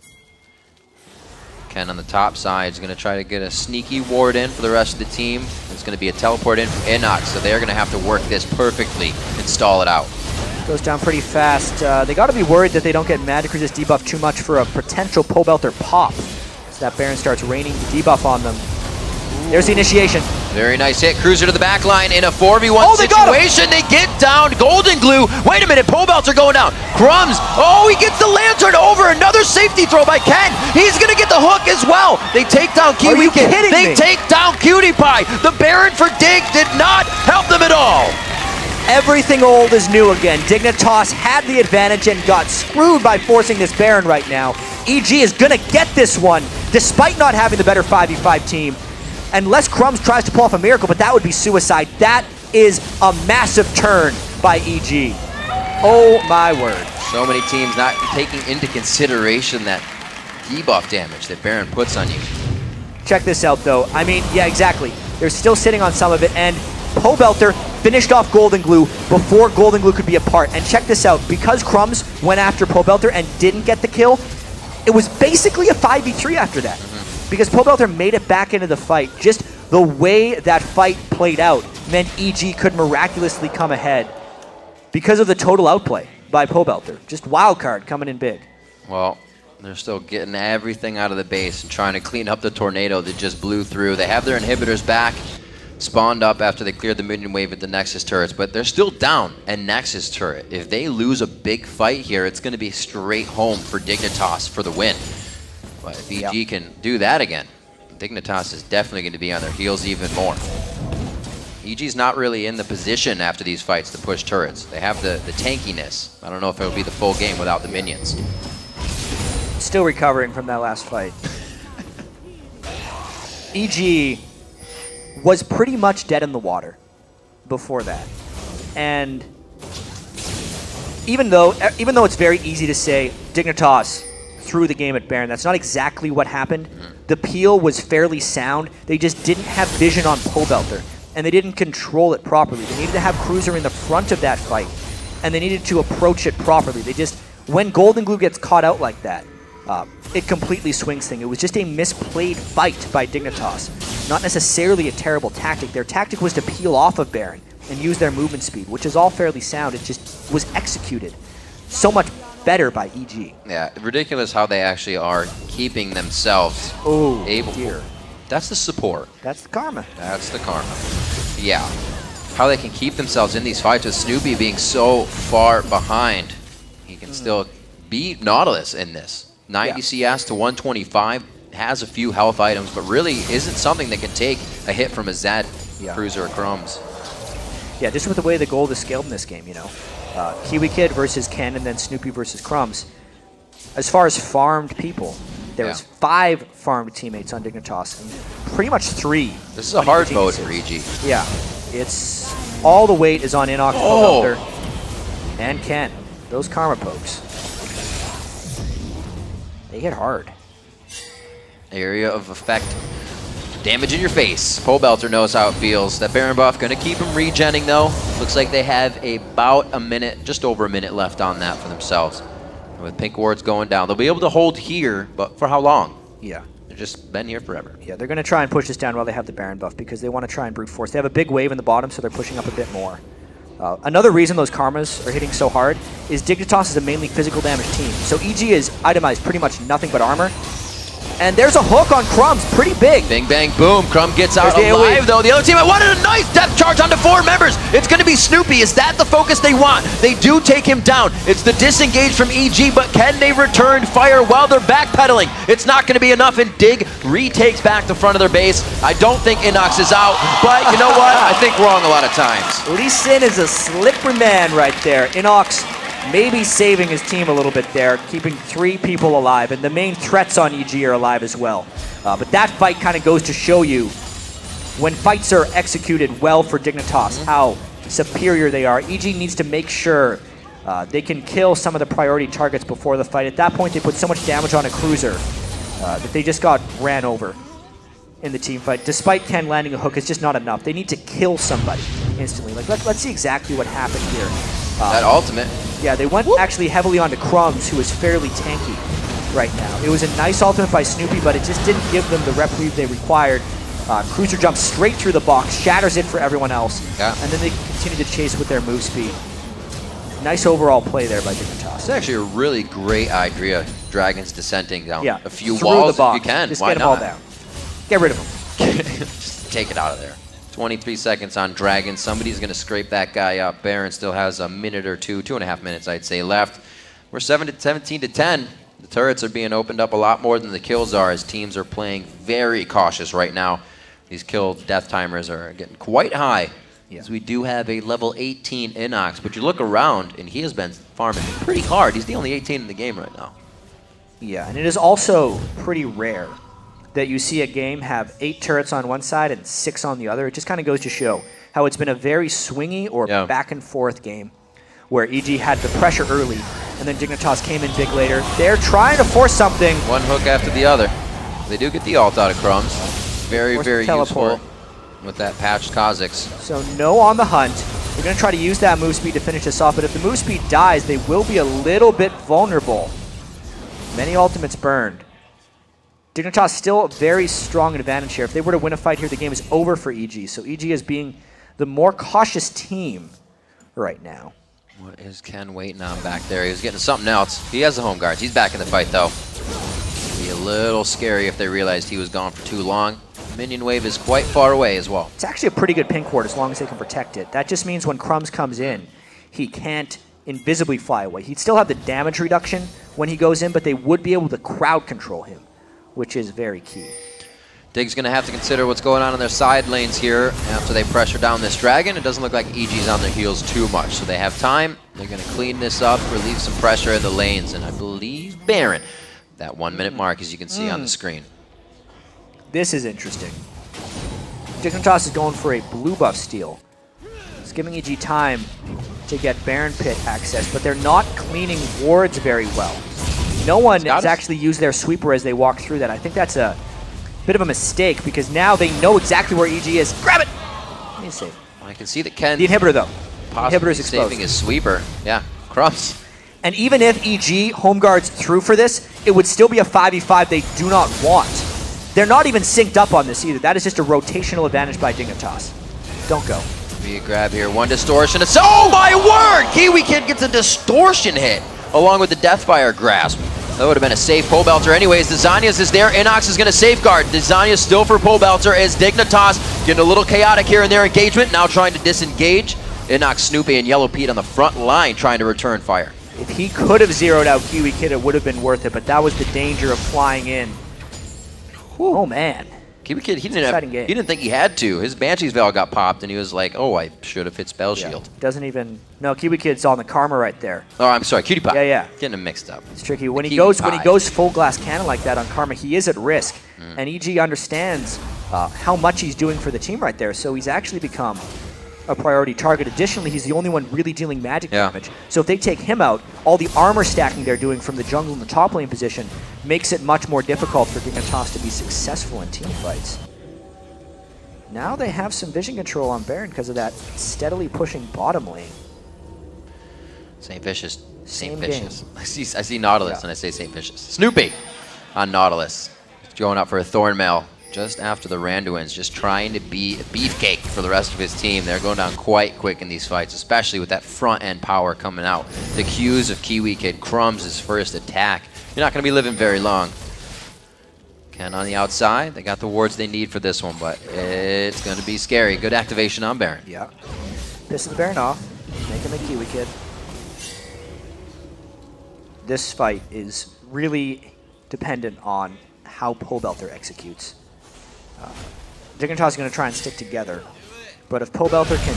Ken on the top side is going to try to get a sneaky ward in for the rest of the team. It's going to be a teleport in from InnoX, so they're going to have to work this perfectly and stall it out. Goes down pretty fast. They got to be worried that they don't get magic resist debuff too much for a potential Pobelter pop. So that Baron starts raining the debuff on them. There's the initiation. Very nice hit. Cruiser to the back line in a 4v1 situation. They get down. GoldenGlue. Wait a minute. Pobelter going down. Crumbzz. Oh, he gets the lantern over. Another safety throw by Ken. He's going to get the hook as well. They take down KiWiKiD. They take down QtPie. The Baron for Dig did not help them at all. Everything old is new again. Dignitas had the advantage and got screwed by forcing this Baron right now. EG is going to get this one, despite not having the better 5v5 team. Unless Crumbzz tries to pull off a miracle, but that would be suicide. That is a massive turn by EG. Oh my word. So many teams not taking into consideration that debuff damage that Baron puts on you. Check this out though. I mean, yeah, exactly. They're still sitting on some of it, and Pobelter finished off GoldenGlue before GoldenGlue could be a part. And check this out, because Crumbzz went after Pobelter and didn't get the kill, it was basically a 5v3 after that. Because Pobelter made it back into the fight. Just the way that fight played out meant EG could miraculously come ahead because of the total outplay by Pobelter. Just wild card coming in big. Well, they're still getting everything out of the base and trying to clean up the tornado that just blew through. They have their inhibitors back, spawned up after they cleared the minion wave at the Nexus turrets, but they're still down a Nexus turret. If they lose a big fight here, it's going to be straight home for Dignitas for the win. But if EG can do that again, Dignitas is definitely going to be on their heels even more. EG's not really in the position after these fights to push turrets. They have the tankiness. I don't know if it'll be the full game without the minions. Still recovering from that last fight. EG was pretty much dead in the water before that. And even though it's very easy to say Dignitas threw the game at Baron, that's not exactly what happened. The peel was fairly sound. They just didn't have vision on Pobelter, and they didn't control it properly. They needed to have Cruiser in the front of that fight, and they needed to approach it properly. They just, when GoldenGlue gets caught out like that, it completely swings things. It was just a misplayed fight by Dignitas. Not necessarily a terrible tactic. Their tactic was to peel off of Baron and use their movement speed, which is all fairly sound. It just was executed so much better by EG. Yeah, ridiculous how they actually are keeping themselves able. Dear. That's the support. That's the karma. That's the karma. Yeah. How they can keep themselves in these fights with Snoopeh being so far behind. He can still beat Nautilus in this. 90 CS to 125, has a few health items, but really isn't something that can take a hit from a Zed, Cruiser, or Crumbzz. Yeah, just with the way the gold is scaled in this game, you know. KiWiKiD versus Ken, and then Snoopeh versus Crumbzz. As far as farmed people, there was 5 farmed teammates on Dignitas, and pretty much 3. This is a hard mode for EG. Yeah, it's all the weight is on InnoX, Pobelter, and Ken. Those karma pokes, they hit hard. Area of effect. Damage in your face. Pobelter knows how it feels. That Baron buff going to keep him regenning though. Looks like they have about a minute, just over a minute left on that for themselves. And with pink wards going down, they'll be able to hold here, but for how long? Yeah. They've just been here forever. Yeah, they're going to try and push this down while they have the Baron buff because they want to try and brute force. They have a big wave in the bottom, so they're pushing up a bit more. Another reason those Karmas are hitting so hard is Dignitas is a mainly physical damage team. So EG is itemized pretty much nothing but armor. And there's a hook on Crumbzz, pretty big. Bing, bang, boom. Crumb gets out alive, though. The other team wanted a nice death charge onto 4 members. It's going to be Snoopeh. Is that the focus they want? They do take him down. It's the disengage from EG, but can they return fire while they're backpedaling? It's not going to be enough, and Dig retakes back the front of their base. I don't think InnoX is out, but you know what? I think wrong a lot of times. Lee Sin is a slippery man right there. InnoX maybe saving his team a little bit there, keeping 3 people alive, and the main threats on EG are alive as well. But that fight kind of goes to show you, when fights are executed well for Dignitas, how superior they are. EG needs to make sure they can kill some of the priority targets before the fight. At that point, they put so much damage on a cruiser that they just got ran over in the team fight. Despite Ken landing a hook, it's just not enough. They need to kill somebody instantly. Like, let's see exactly what happened here. That ultimate. Yeah, they went actually heavily onto Crumbzz, who is fairly tanky right now. It was a nice ultimate by Snoopeh, but it just didn't give them the reprieve they required. Cruiser jumps straight through the box, shatters it for everyone else, and then they continue to chase with their move speed. Nice overall play there by Dignitas. It's actually a really great idea. Dragons descending down a few through walls the box. if you can. Just Why get them not? all down. Get rid of them. Just take it out of there. 23 seconds on Dragon. Somebody's going to scrape that guy up. Baron still has a minute or 2.5 minutes, I'd say, left. We're 17 to 10. The turrets are being opened up a lot more than the kills are, as teams are playing very cautious right now. These kill death timers are getting quite high. As we do have a level 18 InnoX, but you look around and he has been farming pretty hard. He's the only 18 in the game right now. Yeah, and it is also pretty rare that you see a game have 8 turrets on one side and 6 on the other. It just kind of goes to show how it's been a very swingy or back and forth game where EG had the pressure early and then Dignitas came in big later. They're trying to force something. One hook after the other. They do get the ult out of Crumbzz. Very, very useful with that patched Kha'Zix. So no on the hunt. They're going to try to use that move speed to finish this off, but if the move speed dies, they will be a little bit vulnerable. Many ultimates burned. Dignitas still a very strong advantage here. If they were to win a fight here, the game is over for EG. So EG is being the more cautious team right now. What is Ken waiting on back there? He was getting something else. He has the home guards. He's back in the fight, though. It'd be a little scary if they realized he was gone for too long. Minion wave is quite far away as well. It's actually a pretty good pink ward as long as they can protect it. That just means when Crumbzz comes in, he can't invisibly fly away. He'd still have the damage reduction when he goes in, but they would be able to crowd control him, which is very key. Dig's going to have to consider what's going on in their side lanes here after they pressure down this Dragon. It doesn't look like EG's on their heels too much, so they have time. They're going to clean this up, relieve some pressure in the lanes, and I believe Baron, that 1 minute mark as you can see on the screen. This is interesting. Dignitas is going for a blue buff steal. It's giving EG time to get Baron Pit access, but they're not cleaning wards very well. No one has actually used their sweeper as they walk through that. I think that's a bit of a mistake because now they know exactly where EG is. Grab it! Let me see. I can see that Ken... The inhibitor, though. The inhibitor is saving his sweeper. Yeah, Crumbzz. And even if EG home guards through for this, it would still be a 5v5 they do not want. They're not even synced up on this either. That is just a rotational advantage by Dignitas. Don't go. Be a grab here. One distortion. It's, oh my word! KiWiKiD gets a distortion hit along with the Deathfire grasp. That would have been a safe Pobelter anyways. The Zanyas is there. InnoX is going to safeguard. The Zanyas still for Pobelter as Dignitas getting a little chaotic here in their engagement. Now trying to disengage. InnoX, Snoopeh, and YellowPete on the front line trying to return fire. If he could have zeroed out KiWiKiD, it would have been worth it, but that was the danger of flying in. Whew. Oh, man. KiWiKiD, he didn't think he had to. His Banshee's Veil got popped, and he was like, oh, I should have hit Spell Shield. Doesn't even... No, KiWiKid's on the Karma right there. Oh, I'm sorry, KiWiKiD. Yeah. Getting him mixed up. It's tricky. When he goes full glass cannon like that on Karma, he is at risk. And EG understands how much he's doing for the team right there, so he's actually become a priority target. Additionally, he's the only one really dealing magic damage. So if they take him out, all the armor stacking they're doing from the jungle in the top lane position makes it much more difficult for Dignitas to be successful in team fights. Now they have some vision control on Baron because of that steadily pushing bottom lane. St. Vicious. St. Vicious. I see Nautilus and I say St. Vicious. Snoopeh on Nautilus. Going up for a Thornmail. just after the Randuins, just trying to be a beefcake for the rest of his team. They're going down quite quick in these fights, especially with that front-end power coming out. The Qs of KiWiKiD, Crumbzz' first attack. You're not going to be living very long. Ken on the outside. They got the wards they need for this one, but it's going to be scary. Good activation on Baron. Yeah. Pissing the Baron off, making the KiWiKiD. This fight is really dependent on how Pobelter executes. Dignitas is going to try and stick together, but if Pobelter can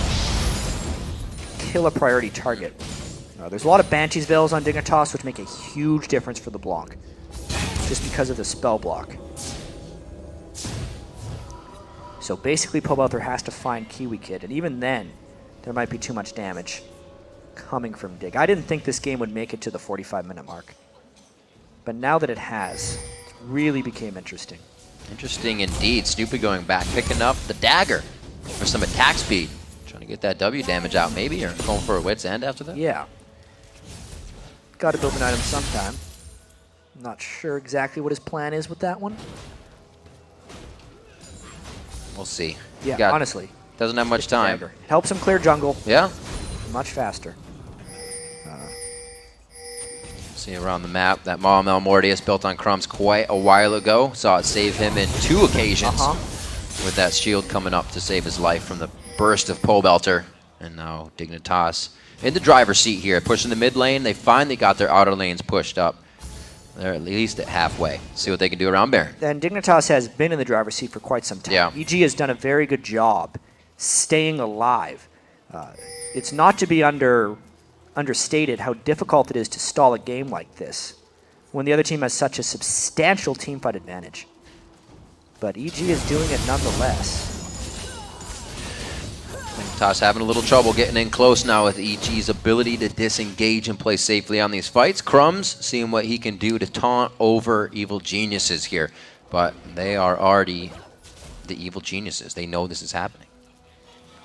kill a priority target, there's a lot of Banshee's Veils on Dignitas, which make a huge difference for LeBlanc, just because of the spell block. So basically Pobelter has to find KiWiKiD, and even then, there might be too much damage coming from Dig. I didn't think this game would make it to the 45-minute mark, but now that it has, it really became interesting. Interesting indeed. Snoopeh going back, picking up the dagger for some attack speed. Trying to get that W damage out maybe, or going for a wit's end after that? Yeah. Got to build an item sometime. I'm not sure exactly what his plan is with that one. We'll see. Yeah, honestly. Doesn't have much time. It helps him clear jungle. Yeah. Much faster. See around the map, that Maul Mortius built on Crumbzz quite a while ago. Saw it save him in 2 occasions with that shield coming up to save his life from the burst of Pobelter. And now Dignitas in the driver's seat here, pushing the mid lane. They finally got their outer lanes pushed up. They're at least at halfway. See what they can do around Baron. And Dignitas has been in the driver's seat for quite some time. Yeah. EG has done a very good job staying alive. It's not to be understated how difficult it is to stall a game like this when the other team has such a substantial teamfight advantage. But EG is doing it nonetheless. Dignitas having a little trouble getting in close now with EG's ability to disengage and play safely on these fights. Crumbzz seeing what he can do to taunt over evil geniuses here. But they are already the evil geniuses. They know this is happening.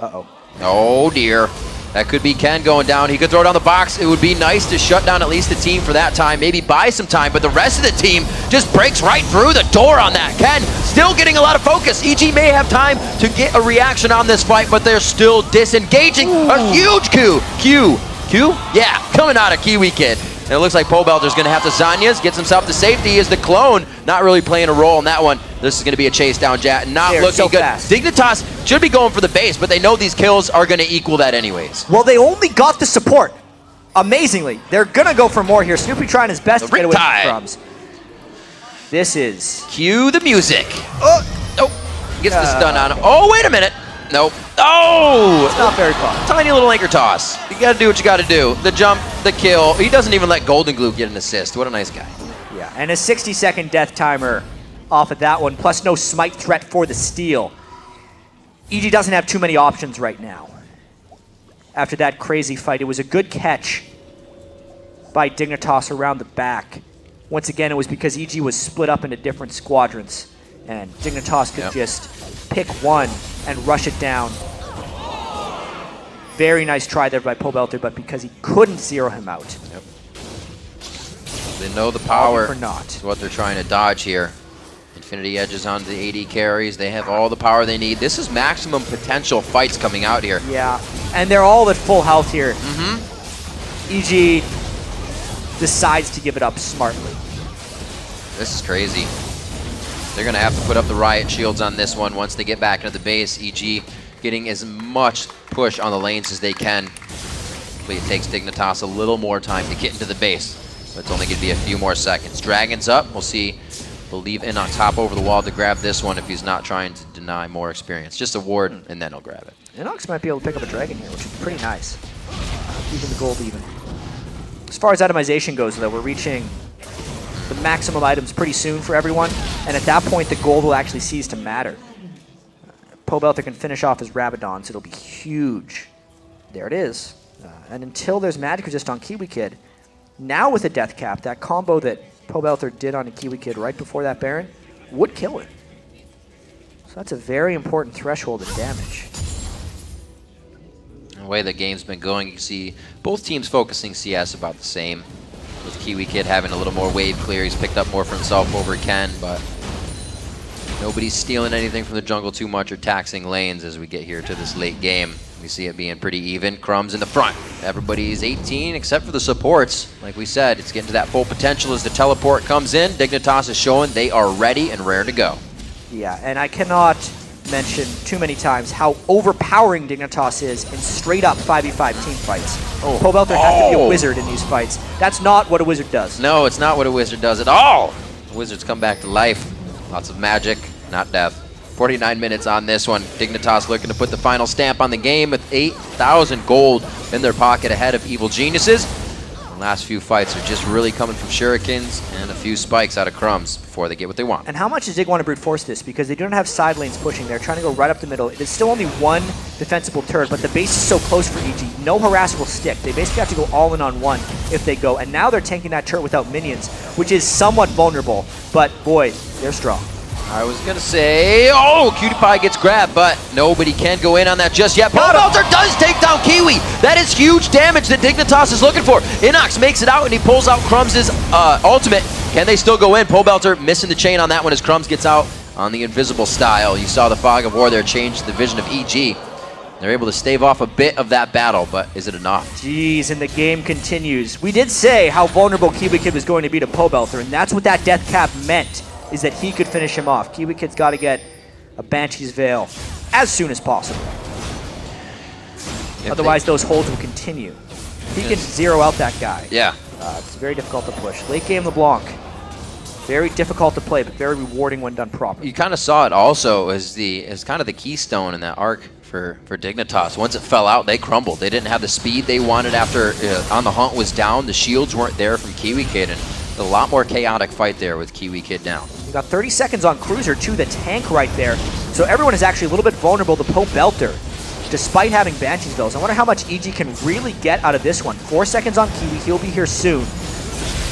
Uh-oh. Oh dear. That could be Ken going down. He could throw down the box. It would be nice to shut down at least the team for that time, maybe buy some time, but the rest of the team just breaks right through the door on that. Ken still getting a lot of focus. EG may have time to get a reaction on this fight, but they're still disengaging. Ooh. A huge Q. Yeah, coming out of KiWiKiD. And it looks like Pobelter's going to have to Zanyas, gets himself to safety as the clone not really playing a role in that one. This is going to be a chase down Jet, not looking so good. Fast. Dignitas should be going for the base, but they know these kills are going to equal that anyways. Well, they only got the support. Amazingly. They're going to go for more here. Snoopeh trying his best to get away from Crumbzz. This is... Cue the music. Oh, gets the stun on him. Oh, wait a minute. Nope. Oh! It's not very far. Tiny little anchor toss. You got to do what you got to do. The jump, the kill. He doesn't even let GoldenGlue get an assist. What a nice guy. Yeah, and a 60-second death timer off of that one, plus no smite threat for the steal. EG doesn't have too many options right now. After that crazy fight, it was a good catch by Dignitas around the back. Once again, it was because EG was split up into different squadrons, and Dignitas could just pick one and rush it down. Very nice try there by Pobelter, but because he couldn't zero him out. Yep. They know the power for not. Is what they're trying to dodge here. Infinity Edges onto the AD carries. They have all the power they need. This is maximum potential fights coming out here. Yeah, and they're all at full health here. EG decides to give it up smartly. This is crazy. They're going to have to put up the riot shields on this one once they get back into the base. EG getting as much push on the lanes as they can. But it takes Dignitas a little more time to get into the base. But it's only going to be a few more seconds. Dragon's up. We'll see. We'll leave InnoX hop over the wall to grab this one if he's not trying to deny more experience. Just a ward, and then he'll grab it. InnoX might be able to pick up a dragon here, which is pretty nice. Even the gold even. As far as itemization goes, though, we're reaching the maximum items pretty soon for everyone, and at that point, the gold will actually cease to matter. Pobelter can finish off his Rabadons. It'll be huge. There it is. And until there's magic resist on KiWiKiD, now with a death cap, that combo that Pobelter did on a KiWiKiD right before that Baron would kill it. So that's a very important threshold of damage. The way the game's been going, you can see both teams focusing CS about the same. With KiWiKiD having a little more wave clear, he's picked up more for himself over Ken, but Nobody's stealing anything from the jungle too much or taxing lanes as we get here to this late game. We see it being pretty even. Crumbzz in the front. Everybody's 18 except for the supports. Like we said, it's getting to that full potential as the teleport comes in. Dignitas is showing they are ready and rare to go. Yeah, and I cannot mention too many times how overpowering Dignitas is in straight up 5v5 team fights. Pobelter has to be a wizard in these fights. That's not what a wizard does. No, it's not what a wizard does at all. Wizards come back to life. Lots of magic, not death. 49 minutes on this one. Dignitas looking to put the final stamp on the game with 8,000 gold in their pocket ahead of Evil Geniuses. The last few fights are just really coming from shurikens and a few spikes out of Crumbzz before they get what they want. And how much does Dig want to brute force this? Because they don't have side lanes pushing. They're trying to go right up the middle. It is still only one defensible turret, but the base is so close for EG. No harass will stick. They basically have to go all in on one if they go. And now they're tanking that turret without minions, which is somewhat vulnerable. But boy, they're strong. I was going to say, KiWiKiD gets grabbed, but nobody can go in on that just yet. Pobelter does take down Kiwi. That is huge damage that Dignitas is looking for. InnoX makes it out, and he pulls out Crumbz's ultimate. Can they still go in? Pobelter missing the chain on that one as Crumbzz gets out on the invisible style. You saw the Fog of War there change the vision of EG. They're able to stave off a bit of that battle, but is it enough? Jeez, and the game continues. We did say how vulnerable KiWiKiD was going to be to Pobelter, and that's what that death cap meant, is that he could finish him off. KiWiKiD's got to get a Banshee's Veil as soon as possible. Otherwise, those holds will continue. He can zero out that guy. Yeah. It's very difficult to push. Late game LeBlanc. Very difficult to play, but very rewarding when done properly. You kind of saw it also as kind of the keystone in that arc for Dignitas. Once it fell out, they crumbled. They didn't have the speed they wanted after On the Hunt was down. The shields weren't there from KiWiKiD, and a lot more chaotic fight there with KiWiKiD down. You got 30 seconds on Cruzer too, the tank right there. So everyone is actually a little bit vulnerable to Pobelter, despite having Banshee's Veils. I wonder how much EG can really get out of this one. 4 seconds on Kiwi, he'll be here soon.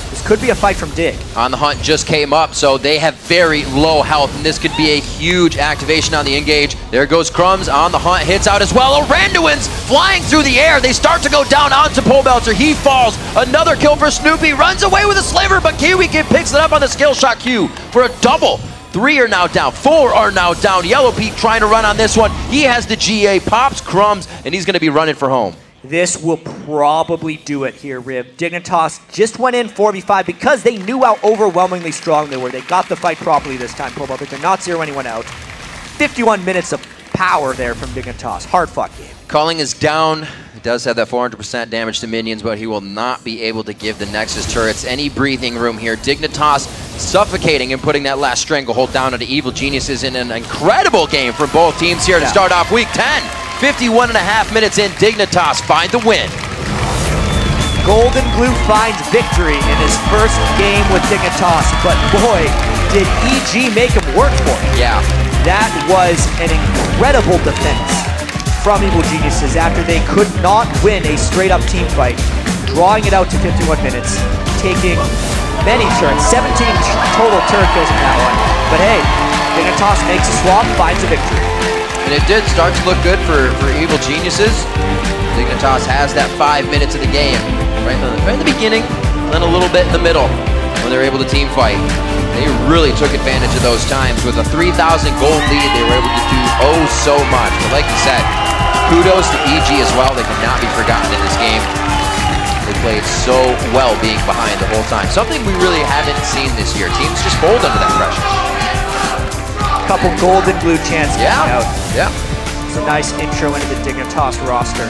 This could be a fight from Dig. On the Hunt just came up, so they have very low health, and this could be a huge activation on the engage. There goes Crumbzz. On the Hunt hits out as well. Oranduin's flying through the air. They start to go down onto Pobelter. He falls. Another kill for Snoopeh. Runs away with a sliver, but KiWiKiD picks it up on the skill shot Q for a double. 3 are now down. 4 are now down. YellowPete trying to run on this one. He has the GA, pops Crumbzz, and he's going to be running for home. This will probably do it here, Rib. Dignitas just went in 4v5 because they knew how overwhelmingly strong they were. They got the fight properly this time. Pobelter did not zero anyone out. 51 minutes of power there from Dignitas. Hard-fought game. Culling is down. He does have that 400% damage to minions, but he will not be able to give the Nexus turrets any breathing room here. Dignitas suffocating and putting that last stranglehold down into Evil Geniuses in an incredible game for both teams here to start off week 10. 51.5 minutes in, Dignitas find the win. GoldenGlue finds victory in his first game with Dignitas, but boy, did EG make him work for it. Yeah. That was an incredible defense from Evil Geniuses after they could not win a straight-up team fight, drawing it out to 51 minutes, taking many turrets, 17 total turret kills in that one. But hey, Dignitas makes a swap, finds a victory. And it did start to look good for Evil Geniuses. Dignitas has that 5 minutes of the game, right in the beginning, and then a little bit in the middle when they were able to team fight. They really took advantage of those times. With a 3,000 gold lead, they were able to do so much. But like you said, kudos to EG as well. They cannot be forgotten in this game. They played so well being behind the whole time. Something we really haven't seen this year. Teams just fold under that pressure. Couple GoldenGlue chants coming out. Yeah. It's a nice intro into the Dignitas roster.